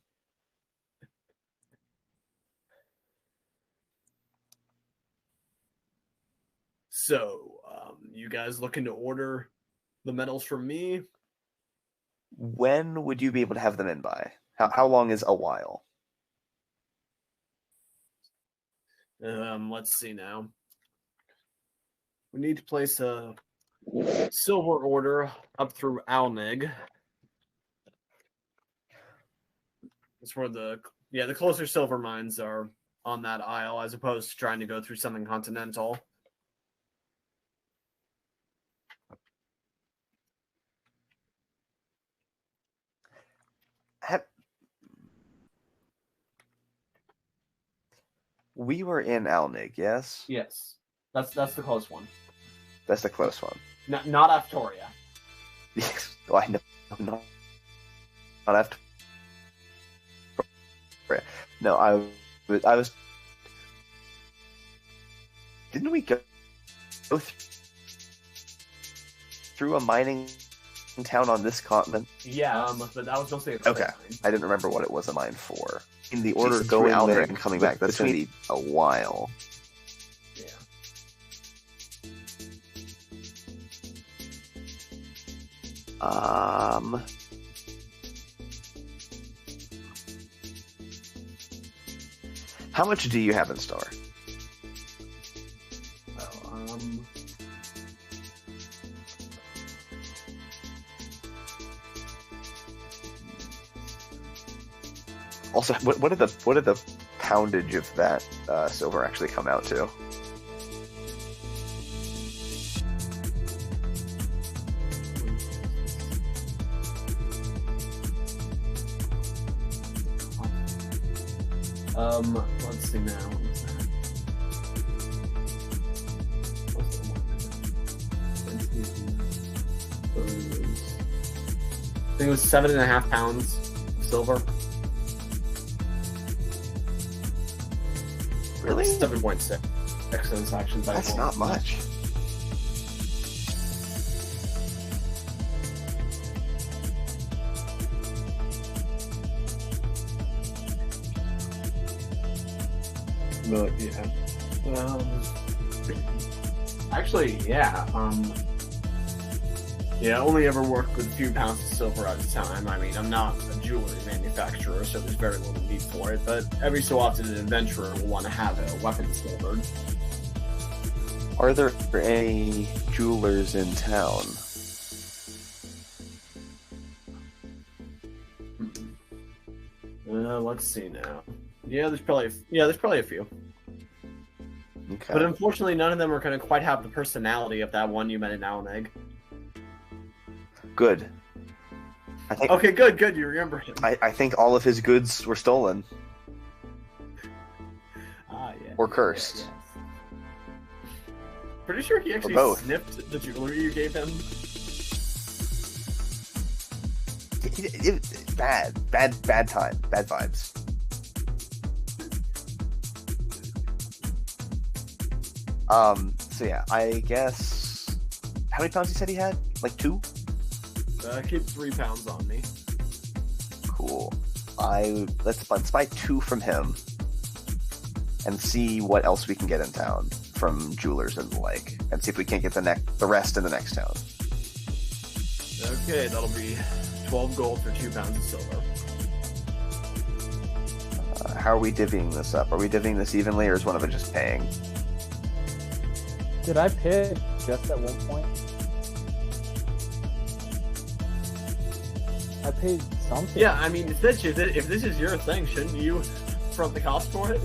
So, you guys looking to order the metals from me? When would you be able to have them in by? How long is a while? Let's see now. We need to place a silver order up through Alnig. It's where the closer silver mines are on that isle, as opposed to trying to go through something continental. We were in Alnig, yes? Yes, that's the close one. That's the close one. Not Aftoria. Yes. Well, I know. Not after. No, I was. Didn't we go through a mining town on this continent? Yeah, but that was mostly a Okay. mine. I didn't remember what it was a mine for. In the order Jesus, going going there there and coming back, that's going to be a while. Yeah. How much do you have in store? Well, Also, what did the poundage of that silver actually come out to? let's see now. think it was 7.5 pounds of silver. Really? 7.6. Excellent actions. That's not much. But yeah. Actually, yeah. Yeah, I only ever worked with a few pounds of silver at a time. I mean, I'm not a jewelry manufacturer, so there's very little need for it. But every so often, an adventurer will want to have a weapon silvered. Are there any jewelers in town? Let's see now. Yeah, there's probably a few. Okay. But unfortunately, none of them are going to quite have the personality of that one you met in Alneg. Good. I think. Okay, good. You remember him. I think all of his goods were stolen Ah, yeah. or cursed. Yes. Pretty sure he actually both. sniffed the jewelry you gave him. Bad time, bad vibes. So yeah, I guess. How many pounds he said he had? Like 2? Keep 3 pounds on me. Cool. Let's buy 2 from him, and see what else we can get in town from jewelers and the like, and see if we can't get the rest in the next town. Okay, that'll be 12 gold for 2 pounds of silver. How are we divvying this up? Are we divvying this evenly, or is one of it just paying? Did I pay just at one point? I paid something. Yeah, I mean, if this is your thing, shouldn't you front the cost for it?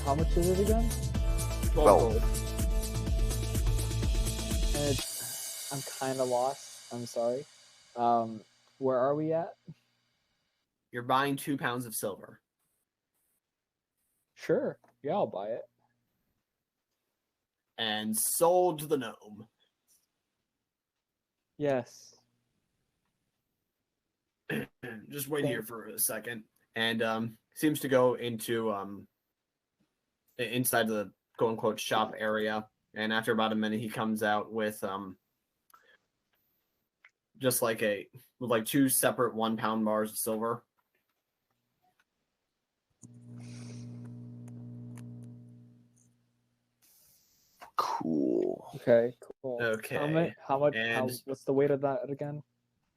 How much is it again? 12 Well, gold. I'm kind of lost. I'm sorry. Where are we at? You're buying 2 pounds of silver. Sure. Yeah, I'll buy it. And sold to the gnome. Yes. Just wait here for a second. And seems to go into inside the quote unquote shop area. And after about a minute he comes out with just like with 2 separate 1 pound bars of silver. Cool. Okay, cool. Okay. How much? And- What's the weight of that again?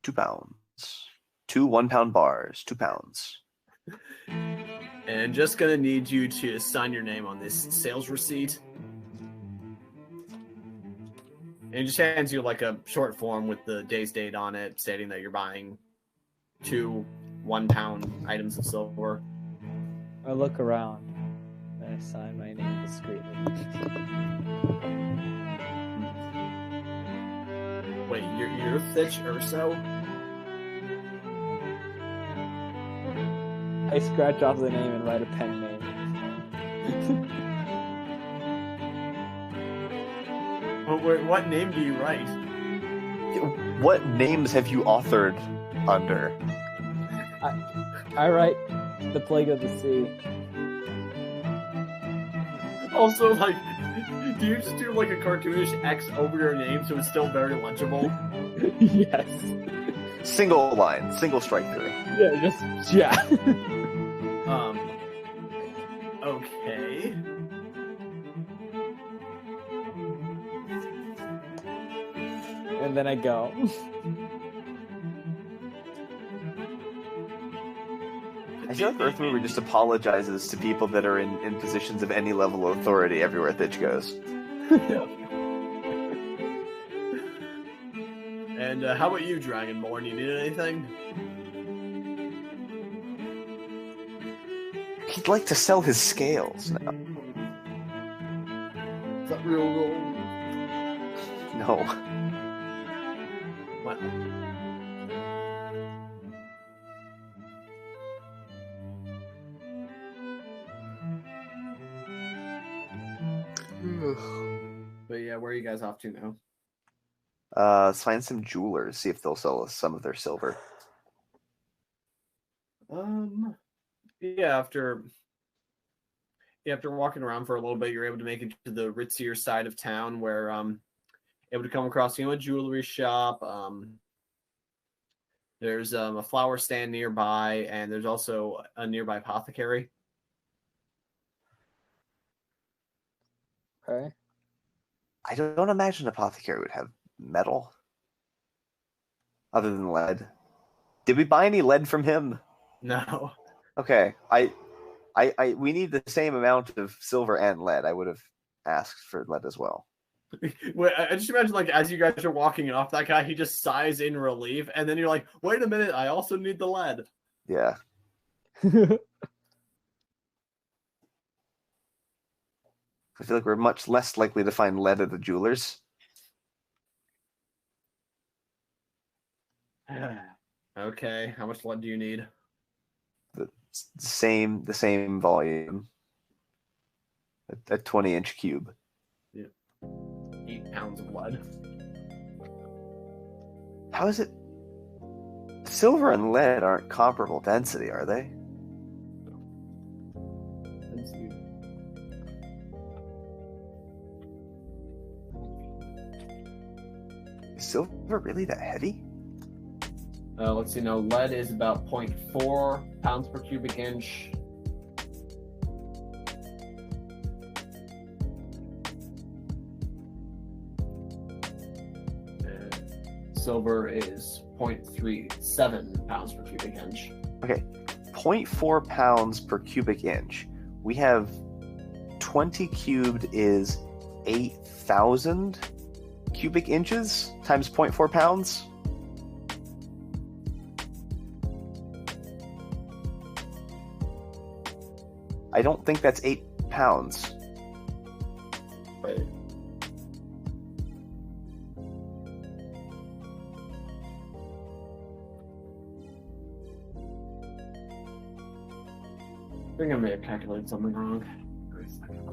2 pounds. 2 1-pound bars. 2 pounds. And just gonna need you to sign your name on this sales receipt. And it just hands you like a short form with the day's date on it, stating that you're buying 2 1 pound items of silver. I look around and I sign my name discreetly. Wait, you're Thitch Urso? I scratch off the name and write a pen name. Wait, what name do you write? What names have you authored under? I write the Plague of the Sea. Also, like, do you just do like a cartoonish X over your name so it's still very legible? Yes. Single line, single strike through. Yeah. Okay. And then I go. I feel like Earthmover just apologizes to people that are in positions of any level of authority everywhere Thitch goes. And how about you, Dragonborn? You need anything? He'd like to sell his scales now. Is that real gold? No. What? But yeah, where are you guys off to now? Let's find some jewelers, see if they'll sell us some of their silver. Yeah, after walking around for a little bit, you're able to make it to the ritzier side of town where able to come across a jewelry shop. There's a flower stand nearby, and there's also a nearby apothecary. Okay. I don't imagine apothecary would have metal other than lead. Did we buy any lead from him? No. Okay. We need the same amount of silver and lead. I would have asked for lead as well. Wait, I just imagine, like, as you guys are walking off, that guy, he just sighs in relief, and then you're like, wait a minute, I also need the lead. Yeah. I feel like we're much less likely to find lead at the jewelers. Okay, how much lead do you need? The same volume. A 20-inch cube. 8 pounds of lead. How is it? Silver and lead aren't comparable density, are they? Is silver really that heavy? Let's see. No, lead is about 0.4 pounds per cubic inch. Silver is 0.37 pounds per cubic inch. Okay, 0.4 pounds per cubic inch. We have 20 cubed is 8,000 cubic inches times 0.4 pounds. I don't think that's 8 pounds. Right. I think I may have calculated something wrong. Wait a second.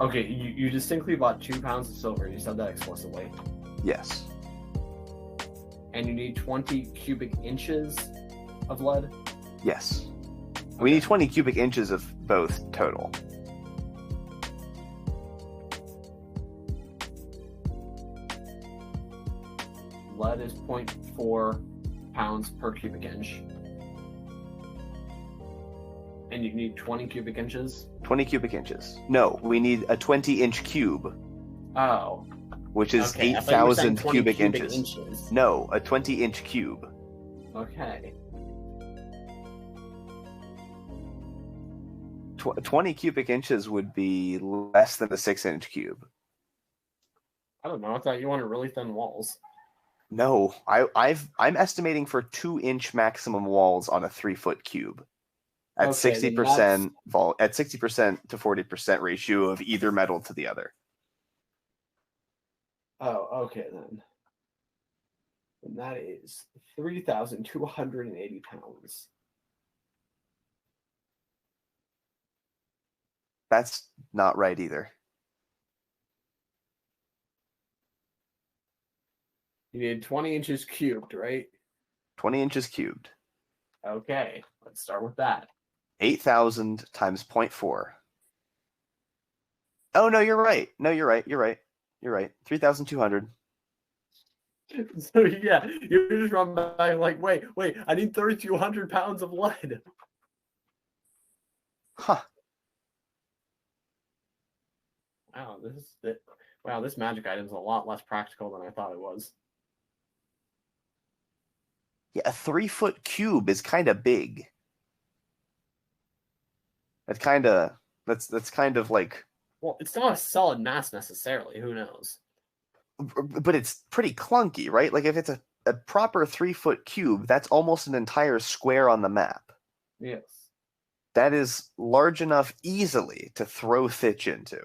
Okay, you distinctly bought 2 pounds of silver. You said that explicitly. Yes. And you need 20 cubic inches of lead? Yes. We need 20 cubic inches of both total. Lead is 0.4 pounds per cubic inch. And you need 20 cubic inches? 20 cubic inches. No, we need a 20-inch cube. Oh. Which is Okay, I thought you were saying 8,000 20 cubic inches. No, a 20-inch cube. Okay. 20 cubic inches would be less than a 6-inch cube. I don't know. I thought you wanted really thin walls. No, I'm estimating for 2-inch maximum walls on a 3-foot cube. At Okay, 60% at 60% to 40% ratio of either metal to the other. Oh, okay then. And that is 3,280 pounds. That's not right either. You need 20 inches cubed, right? 20 inches cubed. Okay, let's start with that. 8,000 times 0.4. Oh, no, you're right. No, you're right. 3,200. So, yeah, you just run back like, wait, I need 3,200 pounds of lead. Huh. Wow, this magic item is a lot less practical than I thought it was. Yeah, a 3-foot cube is kind of big. That's kind of like. Well, it's not a solid mass necessarily. Who knows? But it's pretty clunky, right? Like if it's a proper 3-foot cube, that's almost an entire square on the map. Yes. That is large enough easily to throw Thitch into.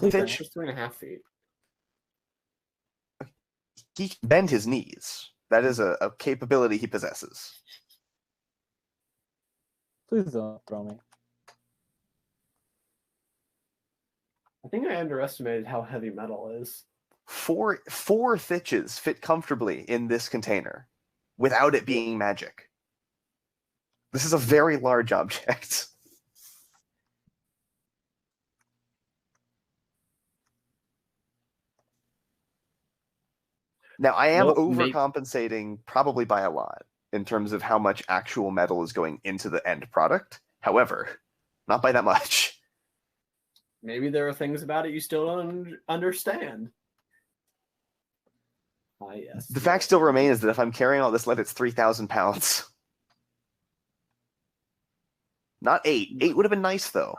Thitch is 3.5 feet. He can bend his knees. That is a capability he possesses. Please don't throw me. I think I underestimated how heavy metal is. Four thitches fit comfortably in this container without it being magic. This is a very large object. Now, I am overcompensating probably by a lot in terms of how much actual metal is going into the end product. However, not by that much. Maybe there are things about it you still don't understand. Ah, yes. The fact still remains that if I'm carrying all this lead, it's 3,000 pounds. Not 8. 8 would have been nice, though.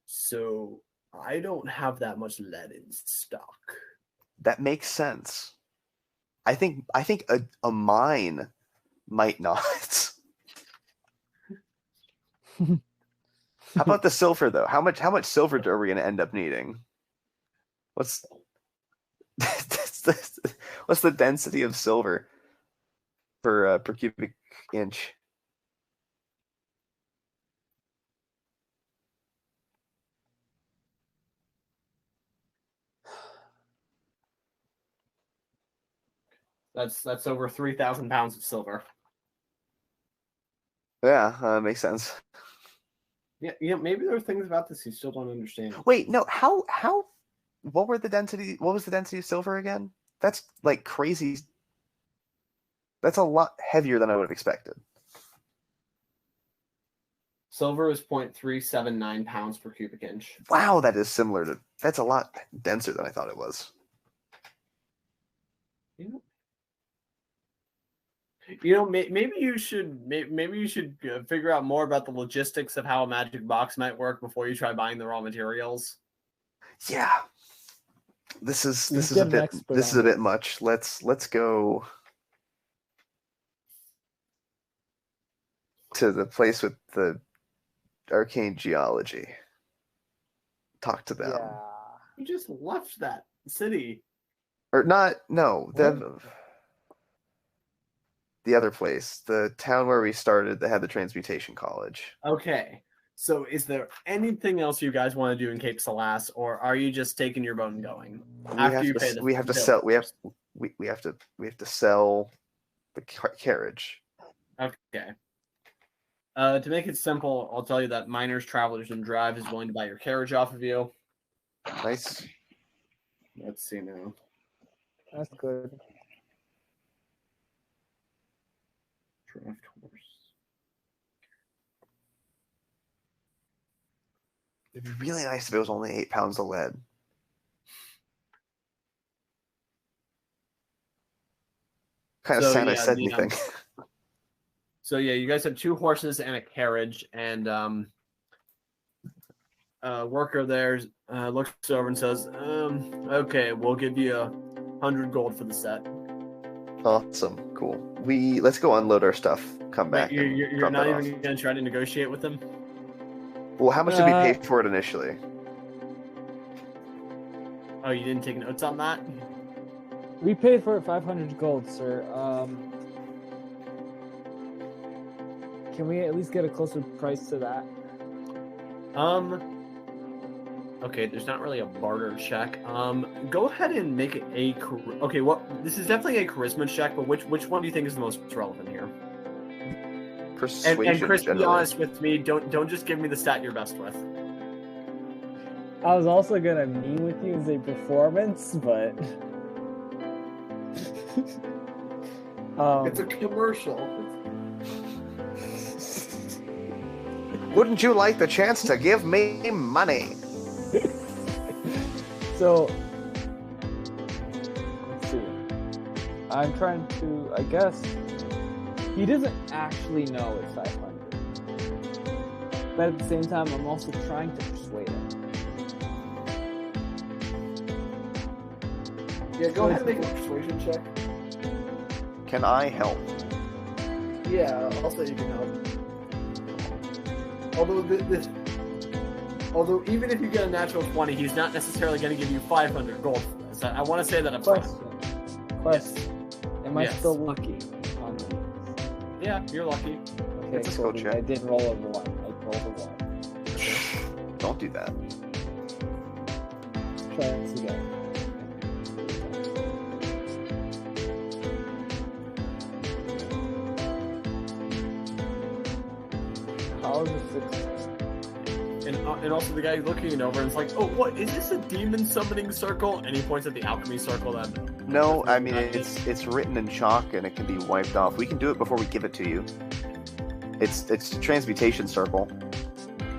So I don't have that much lead in stock. That makes sense. I think a mine might not. How about the silver, though? How much silver are we going to end up needing? What's the density of silver per cubic inch? That's over 3,000 pounds of silver. Yeah, makes sense. Yeah, maybe there are things about this you still don't understand. Wait, no, how what was the density of silver again? That's like crazy. That's a lot heavier than I would have expected. Silver is 0.379 pounds per cubic inch. Wow, that's a lot denser than I thought it was. Maybe you should figure out more about the logistics of how a magic box might work before you try buying the raw materials. Yeah, this is a bit much. Let's go to the place with the arcane geology. Talk to them. Yeah. You just left that city. Or not? No, the other place, the town where we started that had the transmutation college. Okay. So is there anything else you guys want to do in Cape Salas, or are you just taking your boat and going? We have to sell the carriage. Okay. To make it simple, I'll tell you that Miners, Travelers, and Drive is willing to buy your carriage off of you. Nice. Let's see now. That's good. Draft horse. It'd be really nice if it was only 8 pounds of lead. Kind of sad I said anything. So yeah, you guys have 2 horses and a carriage, and a worker there looks over and says, "Okay, we'll give you 100 gold for the set." Awesome, cool. Let's go unload our stuff. Come back. You're not even gonna try to negotiate with them? Well, how much did we pay for it initially? Oh, you didn't take notes on that? We paid for it 500 gold, sir. Can we at least get a closer price to that? Okay, there's not really a barter check. Go ahead and make it a okay. This is definitely a charisma check, but which one do you think is the most relevant here? Persuasion. And Chris, generally. be honest with me. Don't just give me the stat you're best with. I was also gonna meet with you and say performance, but It's a commercial. Wouldn't you like the chance to give me money? So let's see. I'm trying to. I guess he doesn't actually know it's 500, but at the same time, I'm also trying to persuade him. Yeah, go ahead and make a persuasion check. Can I help? Yeah, I'll say you can help. Although even if you get a natural 20, he's not necessarily going to give you 500 gold for this. I want to say that up front. Question. question. Am I Yes. still lucky on these? Yeah, you're lucky. Okay, It's a cool. skill check. I did roll a 1. I rolled a 1. Don't do that. Try this again. How is it 16? And also the guy looking it over and it's like, oh, what is this, a demon summoning circle? And he points at the alchemy circle that. No, I mean it's written in chalk and it can be wiped off. We can do it before we give it to you. It's a transmutation circle.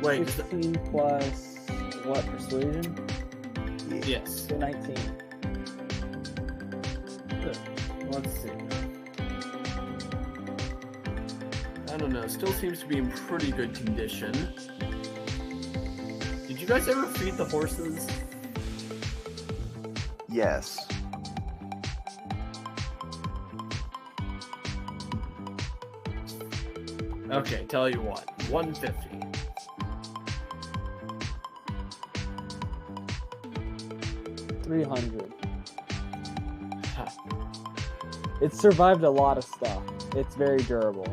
Wait, 16 plus what, persuasion? yes. So 19. Let's see. I don't know. Still seems to be in pretty good condition. Did you guys ever feed the horses? Yes. Okay, tell you what. 150. $300. It survived a lot of stuff. It's very durable.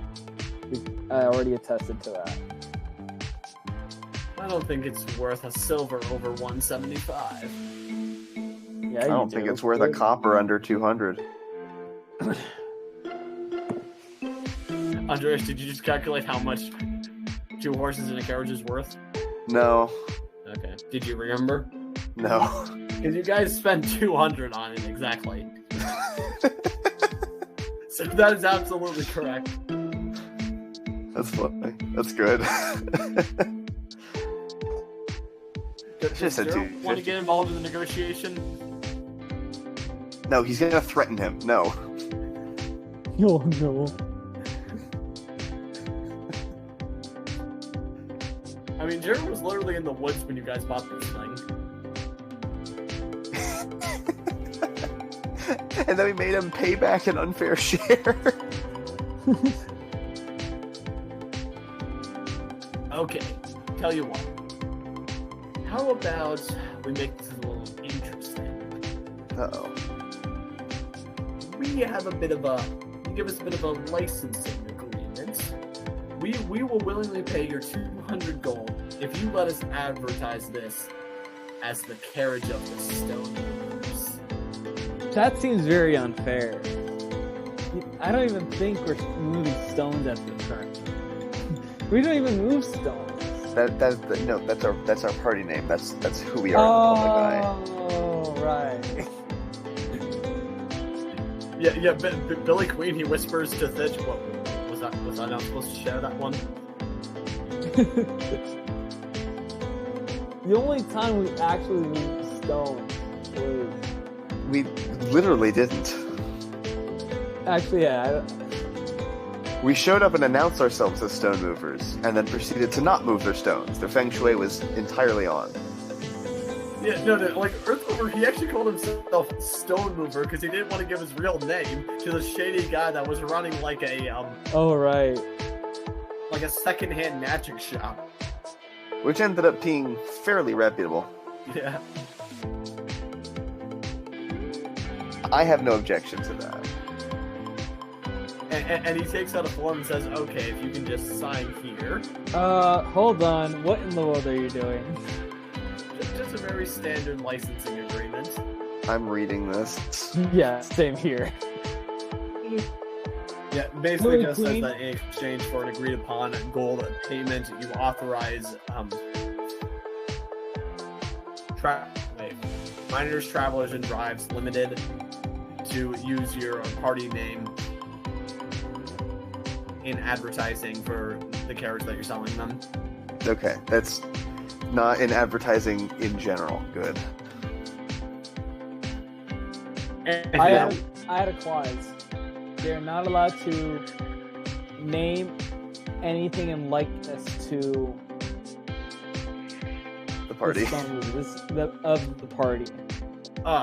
I already attested to that. I don't think it's worth a silver over 175. Yeah, I don't think it's worth a copper under 200. Andreas, did you just calculate how much 2 horses and a carriage is worth? No. Okay. Did you remember? No. Because you guys spent 200 on it exactly. So that is absolutely correct. That's funny. That's good. Does Just a Gerald dude. want to get involved in the negotiation? No, he's gonna threaten him. No. Oh no. I mean, Gerald was literally in the woods when you guys bought this thing. And then we made him pay back an unfair share. Okay, tell you what. How about we make this a little interesting? Uh-oh. We have a bit of a, you give us a bit of a licensing agreement. We will willingly pay your 200 gold if you let us advertise this as the carriage of the stone movers. That seems very unfair. I don't even think we're moving stones at the current. We don't even move stones. That's our party name. That's who we are in the public eye. Oh, right. Yeah. Billy Queen. He whispers to Thitch. What was I not supposed to share that one? The only time we actually moved stones was We literally didn't. actually, yeah. We showed up and announced ourselves as stone movers, and then proceeded to not move their stones. Their feng shui was entirely on. Yeah, no, like Earthmover, he actually called himself Stone Mover because he didn't want to give his real name to the shady guy that was running like a Oh, right. like a secondhand magic shop. Which ended up being fairly reputable. Yeah. I have no objection to that. And he takes out a form and says, okay, if you can just sign here. Hold on. What in the world are you doing? Just a very standard licensing agreement. I'm reading this. Yeah, same here. Yeah, basically Really just says clean. that in exchange for an agreed upon gold payment, you authorize miners, travelers, and drives limited to use your party name in advertising for the carriage that you're selling them. Okay, that's not in advertising in general. Good. And I had a clause. They're not allowed to name anything in likeness to The party. of the party.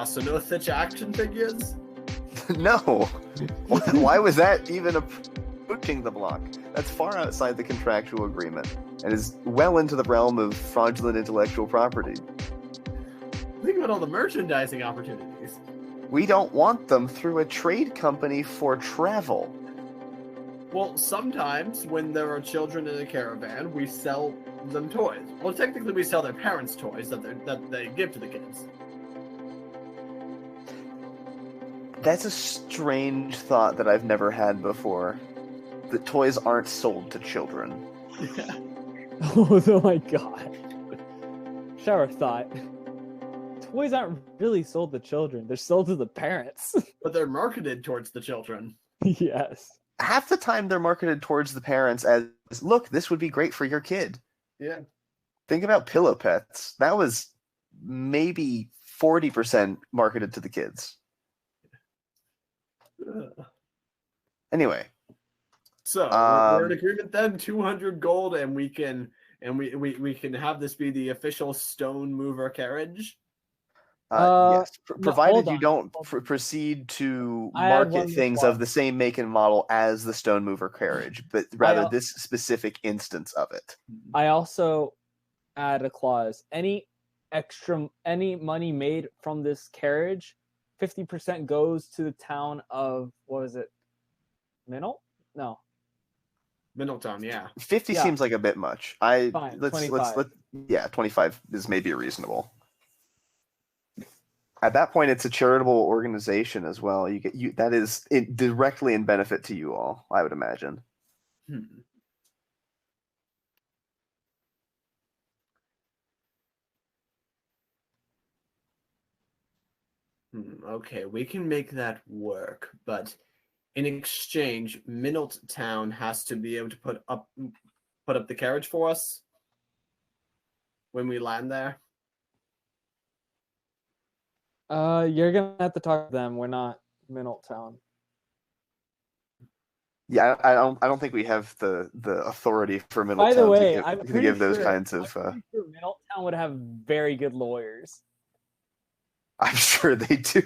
so no such action figures? No. Why was that even approaching the block? That's far outside the contractual agreement and is well into the realm of fraudulent intellectual property. Think about all the merchandising opportunities. We don't want them through a trade company for travel. Well, sometimes when there are children in a caravan, we sell them toys. Well, technically, we sell their parents' toys that they give to the kids. That's a strange thought that I've never had before. That toys aren't sold to children. Oh my god. Shower thought. Toys aren't really sold to children. They're sold to the parents. But they're marketed towards the children. Yes. Half the time they're marketed towards the parents as, look, this would be great for your kid. Yeah. Think about Pillow Pets. That was maybe 40% marketed to the kids. Anyway. So we're in agreement then, 200 gold, and we can have this be the official stone mover carriage. Yes, provided no, you don't proceed to I have market one things more. of the same make and model as the stone mover carriage, but rather this specific instance of it. I also add a clause. Any money made from this carriage, 50% goes to the town of, what was it? Minnell? No. Middletown, yeah. 50 seems like a bit much. Fine, let's 25. yeah, 25 is maybe reasonable. At that point, it's a charitable organization as well. That is directly in benefit to you all, I would imagine. Okay, we can make that work, but in exchange, Middletown has to be able to put up the carriage for us when we land there. You're gonna have to talk to them. We're not Middletown. Yeah, I don't think we have the authority for Middletown By the way, to give those kinds of. I'm pretty sure Middletown would have very good lawyers. I'm sure they do.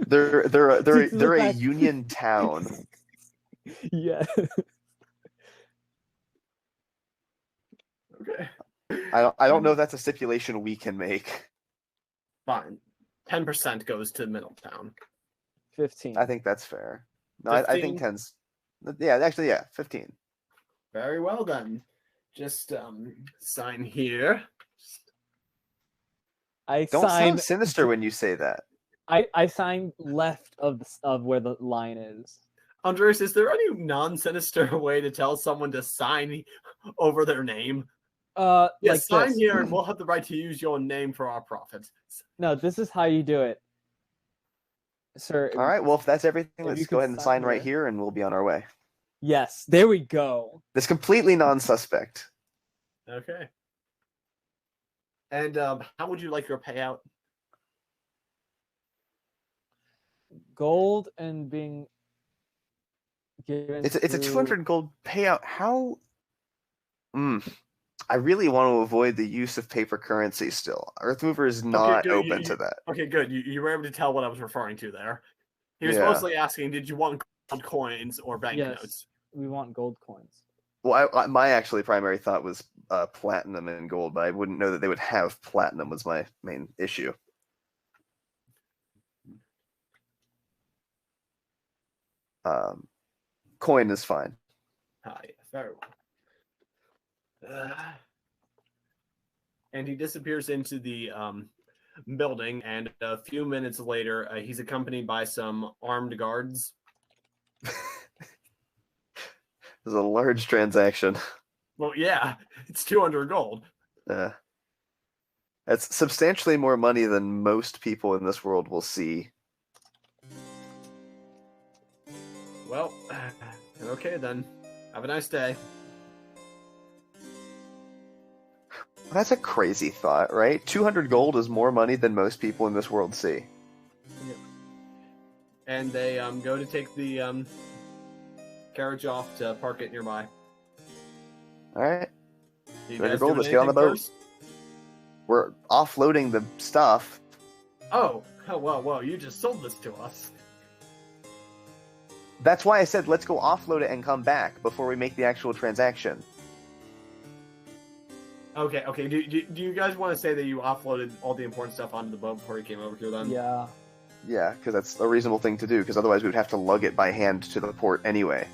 They're a union town. Yeah. Okay. I don't know if that's a stipulation we can make. Fine. 10% goes to Middletown. 15. I think that's fair. No, I think 10's. Yeah, actually, yeah, 15. Very well then. Just sign here. I Don't sign sound sinister when you say that. I sign left of where the line is. Andres, is there any non-sinister way to tell someone to sign over their name? Yes, like sign this. here and we'll have the right to use your name for our profit. No, this is how you do it. Sir. All right, well, if that's everything, If let's you go could ahead and sign sign right here. here and we'll be on our way. Yes, there we go. That's completely non-suspect. Okay. And how would you like your payout? Gold and being given. It's a to- 200 gold payout. How? I really want to avoid the use of paper currency still. Earthmover is not open to that. Okay, good. You were able to tell what I was referring to there. He was Yeah. mostly asking, did you want gold coins or banknotes? Yes, we want gold coins. Well, my actually primary thought was platinum and gold, but I wouldn't know that they would have platinum was my main issue. Coin is fine. Ah, yeah, very well. And he disappears into the building, and a few minutes later, he's accompanied by some armed guards. It's a large transaction. Well, yeah, it's 200 gold. That's substantially more money than most people in this world will see. Well, okay then. Have a nice day. That's a crazy thought, right? 200 gold is more money than most people in this world see. And they go to take the carriage off to park it nearby. All right. You 200 guys gold, doing let's get on the anything boat. first? We're offloading the stuff. Oh, well, you just sold this to us. That's why I said let's go offload it and come back before we make the actual transaction. Okay. Do you guys want to say that you offloaded all the important stuff onto the boat before you came over here then? Yeah. Yeah, because that's a reasonable thing to do, because otherwise we would have to lug it by hand to the port anyway.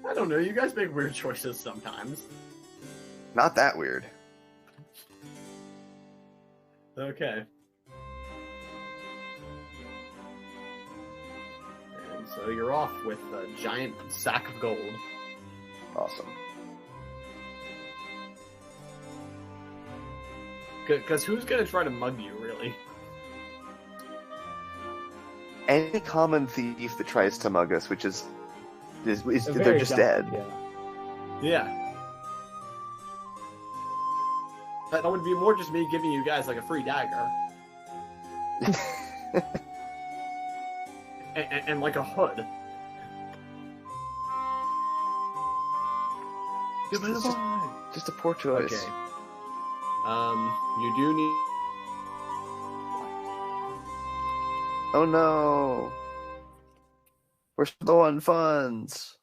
I don't know, you guys make weird choices sometimes. Not that weird. Okay. And so you're off with a giant sack of gold. Awesome. Because who's gonna try to mug you, really? Any common thief that tries to mug us, which is A they're very just dumb dead. idea. Yeah. That would be more just me giving you guys like a free dagger. and like a hood. Just a poor choice. Okay. You do need. Oh no. We're low on funds.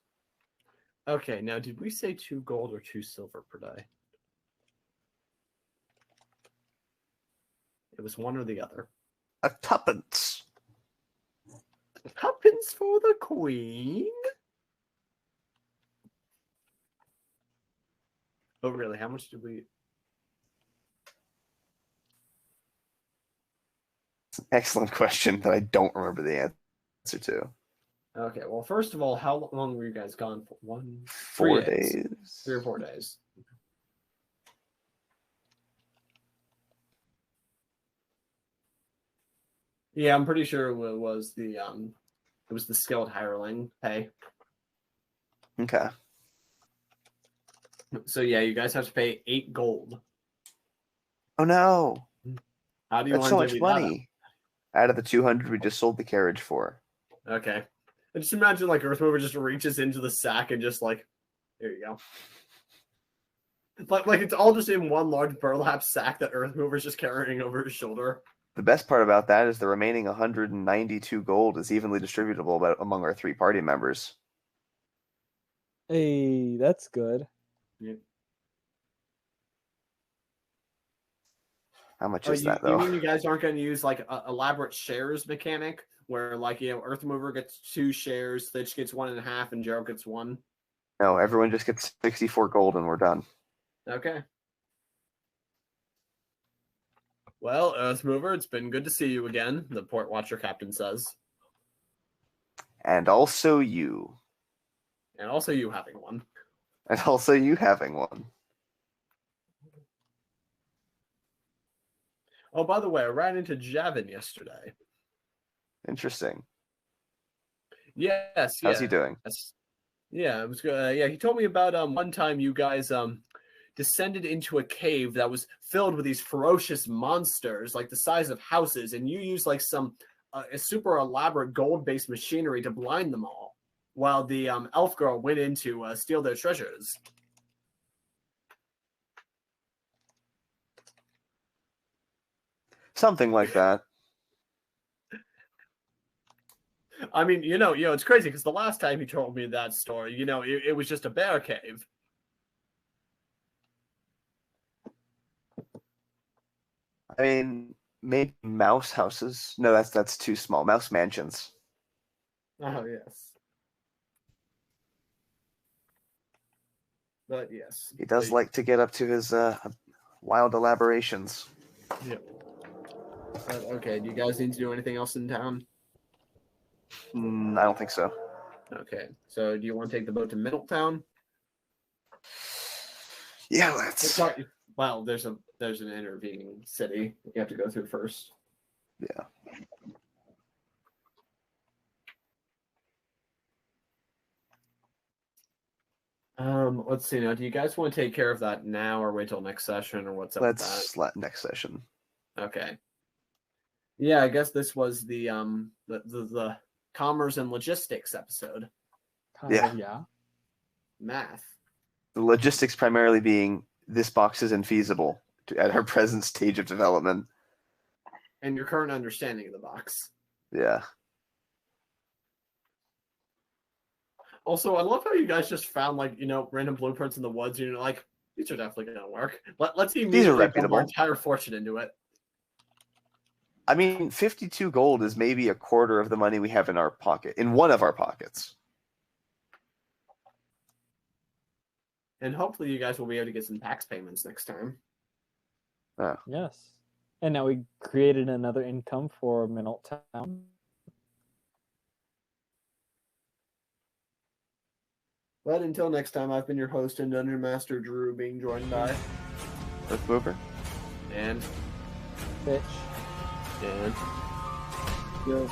Okay, now did we say 2 gold or 2 silver per day? It was one or the other. A tuppence. Tuppence for the queen? Oh, really? How much did we... Excellent question that I don't remember the answer to. Okay, well, first of all, how long were you guys gone for? 4 days. 3 or 4 days. Yeah, I'm pretty sure it was the skilled hireling pay. Okay. So yeah, you guys have to pay 8 gold. Oh no. How do you That's want so to much divvy that up? money. Out of the 200 we just sold the carriage for. Okay. And just imagine like Earthmover just reaches into the sack and just like, there you go. Like it's all just in one large burlap sack that Earthmover's just carrying over his shoulder. The best part about that is the remaining 192 gold is evenly distributable among our 3 party members. Hey, that's good. Yeah. How much is that You though? mean you guys aren't going to use like a elaborate shares mechanic where like, you know, Earthmover gets 2 shares, Stitch gets 1.5, and Gerald gets 1? No, everyone just gets 64 gold and we're done. Okay. Well, Earthmover, it's been good to see you again, the port watcher captain says. And also you. And also you having one. And also you having one. Oh, by the way, I ran into Javin yesterday. Interesting. Yes, How's he doing? Yes. Yeah, it was good. Yeah, he told me about one time you guys descended into a cave that was filled with these ferocious monsters, like the size of houses, and you used like some a super elaborate gold-based machinery to blind them all, while the elf girl went in to steal their treasures. Something like that. I mean, you know, it's crazy because the last time he told me that story, you know, it was just a bear cave. I mean, maybe mouse houses. No, that's too small. Mouse mansions. Oh, yes. But yes. He does like to get up to his wild elaborations. Yep. But, okay, do you guys need to do anything else in town? I don't think so. Okay, so do you want to take the boat to Middletown? Yeah, let's. Sorry. Well, there's an intervening city you have to go through first. Yeah. Let's see now. Do you guys want to take care of that now or wait till next session or what's up with that? Next session. Okay. Yeah, I guess this was the commerce and logistics episode. Yeah. Math. The logistics primarily being this box is infeasible at our present stage of development. And your current understanding of the box. Yeah. Also, I love how you guys just found like, you know, random blueprints in the woods and you're like, these are definitely gonna work. Let's These are immediately put reputable. our entire fortune into it. I mean, 52 gold is maybe a quarter of the money we have in our pocket, in one of our pockets. And hopefully you guys will be able to get some tax payments next time. Yes. And now we created another income for Minot Town. But until next time, I've been your host and Dungeon Master Drew, being joined by Earth Mover. and Bitch. and Yeah.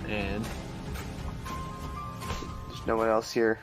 and There's no one else here.